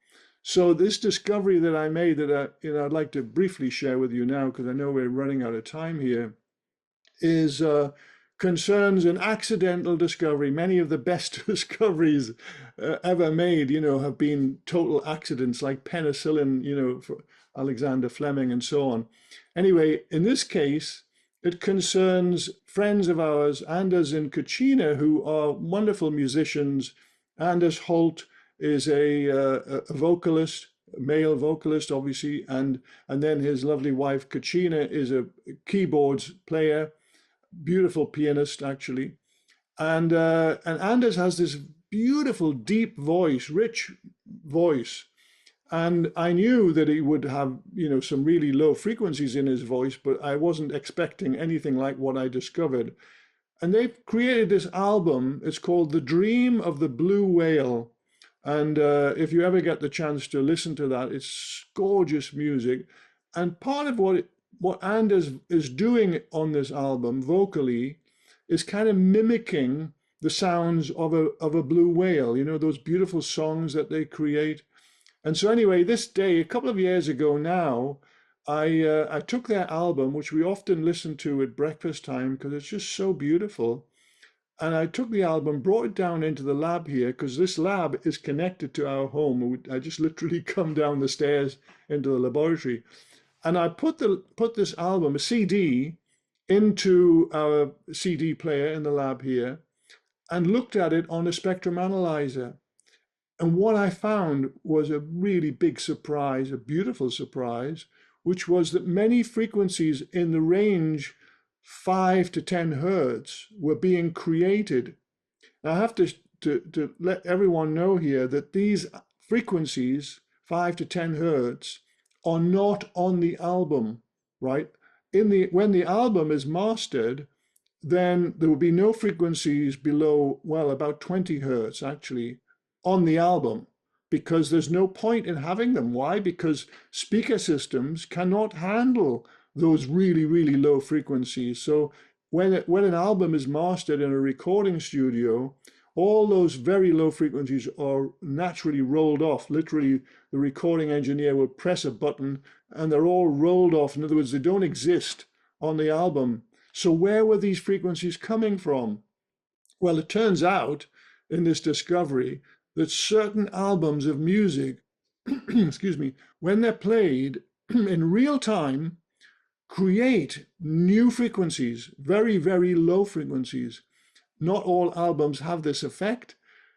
So this discovery that I made that I'd like to briefly share with you now, because I know we're running out of time here, is concerns an accidental discovery. Many of the best discoveries ever made, you know, have been total accidents, like penicillin, you know, for Alexander Fleming and so on. Anyway, in this case, it concerns friends of ours, Anders and Kachina, who are wonderful musicians. Anders Holt is a vocalist, a male vocalist, obviously, and then his lovely wife Kachina is a keyboards player, beautiful pianist actually, and Anders has this beautiful deep voice, rich voice, And I knew that he would have, some really low frequencies in his voice, but I wasn't expecting anything like what I discovered. And they've created this album. It's called The Dream of the Blue Whale. And if you ever get the chance to listen to that, it's gorgeous music. And part of what Anders is doing on this album vocally is kind of mimicking the sounds of a blue whale, those beautiful songs that they create. And so anyway, this day, a couple of years ago now, I took their album, which we often listen to at breakfast time because it's just so beautiful. And I took the album, brought it down into the lab here because this lab is connected to our home. I just literally come down the stairs into the laboratory, and I put this album, a CD, into our CD player in the lab here, and looked at it on a spectrum analyzer. And what I found was a really big surprise, a beautiful surprise, which was that many frequencies in the range 5 to 10 hertz were being created. Now, I have to let everyone know here that these frequencies, 5 to 10 hertz, are not on the album, right? When the album is mastered, then there will be no frequencies below, well, about 20 hertz actually on the album, because there's no point in having them. Why? Because speaker systems cannot handle those really, really low frequencies. So when an album is mastered in a recording studio, all those very low frequencies are naturally rolled off. Literally, the recording engineer will press a button and they're all rolled off. In other words, they don't exist on the album. So where were these frequencies coming from? Well, it turns out in this discovery that certain albums of music, excuse me, when they're played in real time, create new frequencies, very, very low frequencies. Not all albums have this effect.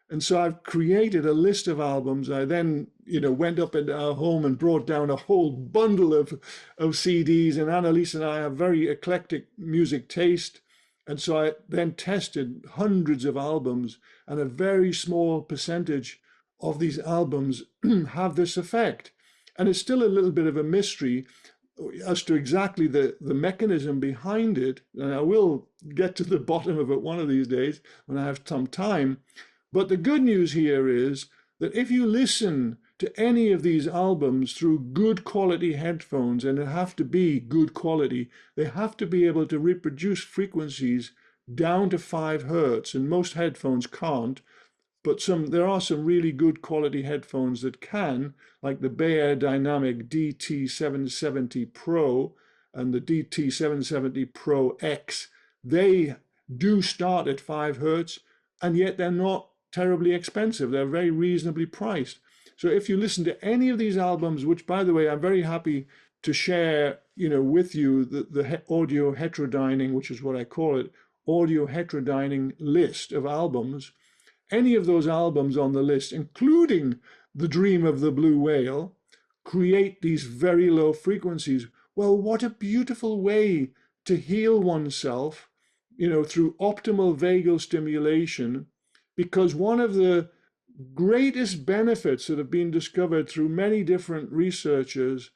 And so I've created a list of albums. I then, went up into our home and brought down a whole bundle of CDs. And Annalise and I have very eclectic music taste. And so I then tested hundreds of albums, and a very small percentage of these albums have this effect. And it's still a little bit of a mystery as to exactly the mechanism behind it. And I will get to the bottom of it one of these days when I have some time. But the good news here is that if you listen to any of these albums through good quality headphones, and they have to be good quality, they have to be able to reproduce frequencies down to 5 hertz, and most headphones can't. But there are some really good quality headphones that can, like the Berdhanya DT770 Pro and the DT770 Pro X. They do start at 5 hertz, and yet they're not terribly expensive. They're very reasonably priced. So if you listen to any of these albums, which, by the way, I'm very happy to share, with you the audio heterodyning, which is what I call it, audio heterodyning list of albums. Any of those albums on the list, including The Dream of the Blue Whale, create these very low frequencies. Well, what a beautiful way to heal oneself, through optimal vagal stimulation, because one of the greatest benefits that have been discovered through many different researchers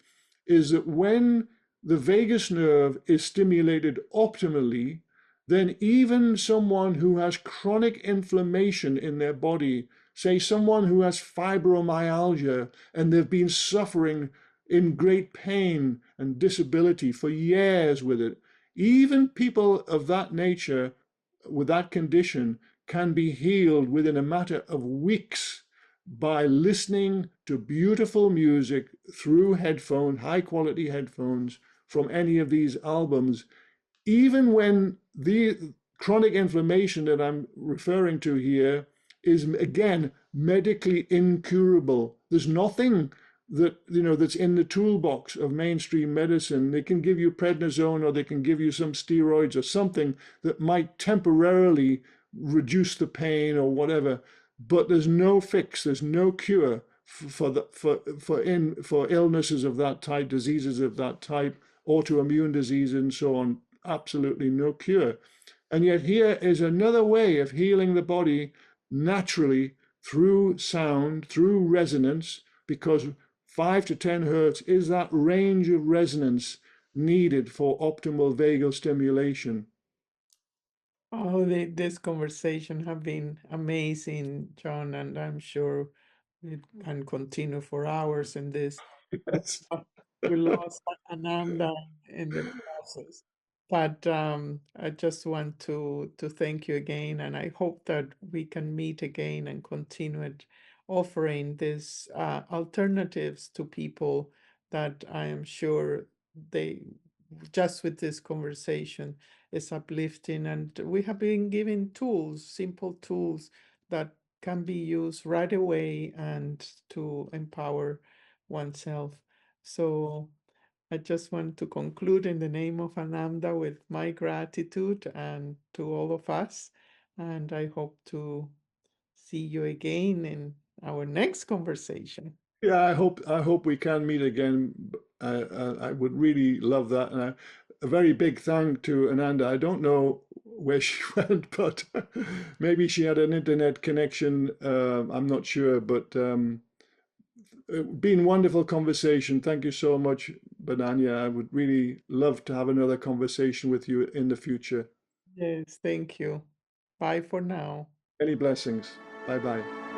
is that when the vagus nerve is stimulated optimally, then even someone who has chronic inflammation in their body, say someone who has fibromyalgia and they've been suffering in great pain and disability for years with it, even people of that nature with that condition can be healed within a matter of weeks by listening to beautiful music through high quality headphones from any of these albums, even when the chronic inflammation that I'm referring to here is, again, medically incurable. There's nothing that's in the toolbox of mainstream medicine. They can give you prednisone, or they can give you some steroids or something that might temporarily reduce the pain or whatever, but there's no fix, there's no cure for illnesses of that type, diseases of that type, autoimmune disease and so on. Absolutely no cure. And yet here is another way of healing the body naturally through sound, through resonance, because 5 to 10 hertz is that range of resonance needed for optimal vagal stimulation. Oh, this conversation have been amazing, John, and I'm sure it can continue for hours in this. Yes. We lost Ananda in the process. But I just want to thank you again, and I hope that we can meet again and continue offering these alternatives to people that I am sure they just with this conversation is uplifting. And we have been given tools, simple tools that can be used right away and to empower oneself. So I just want to conclude in the name of Ananda with my gratitude and to all of us. And I hope to see you again in our next conversation. Yeah, I hope we can meet again. I would really love that. And a very big thank to Ananda. I don't know where she went, but maybe she had an internet connection. I'm not sure, but been wonderful conversation. Thank you so much, Berdhanya. I would really love to have another conversation with you in the future. Yes, thank you. Bye for now. Many blessings. Bye bye.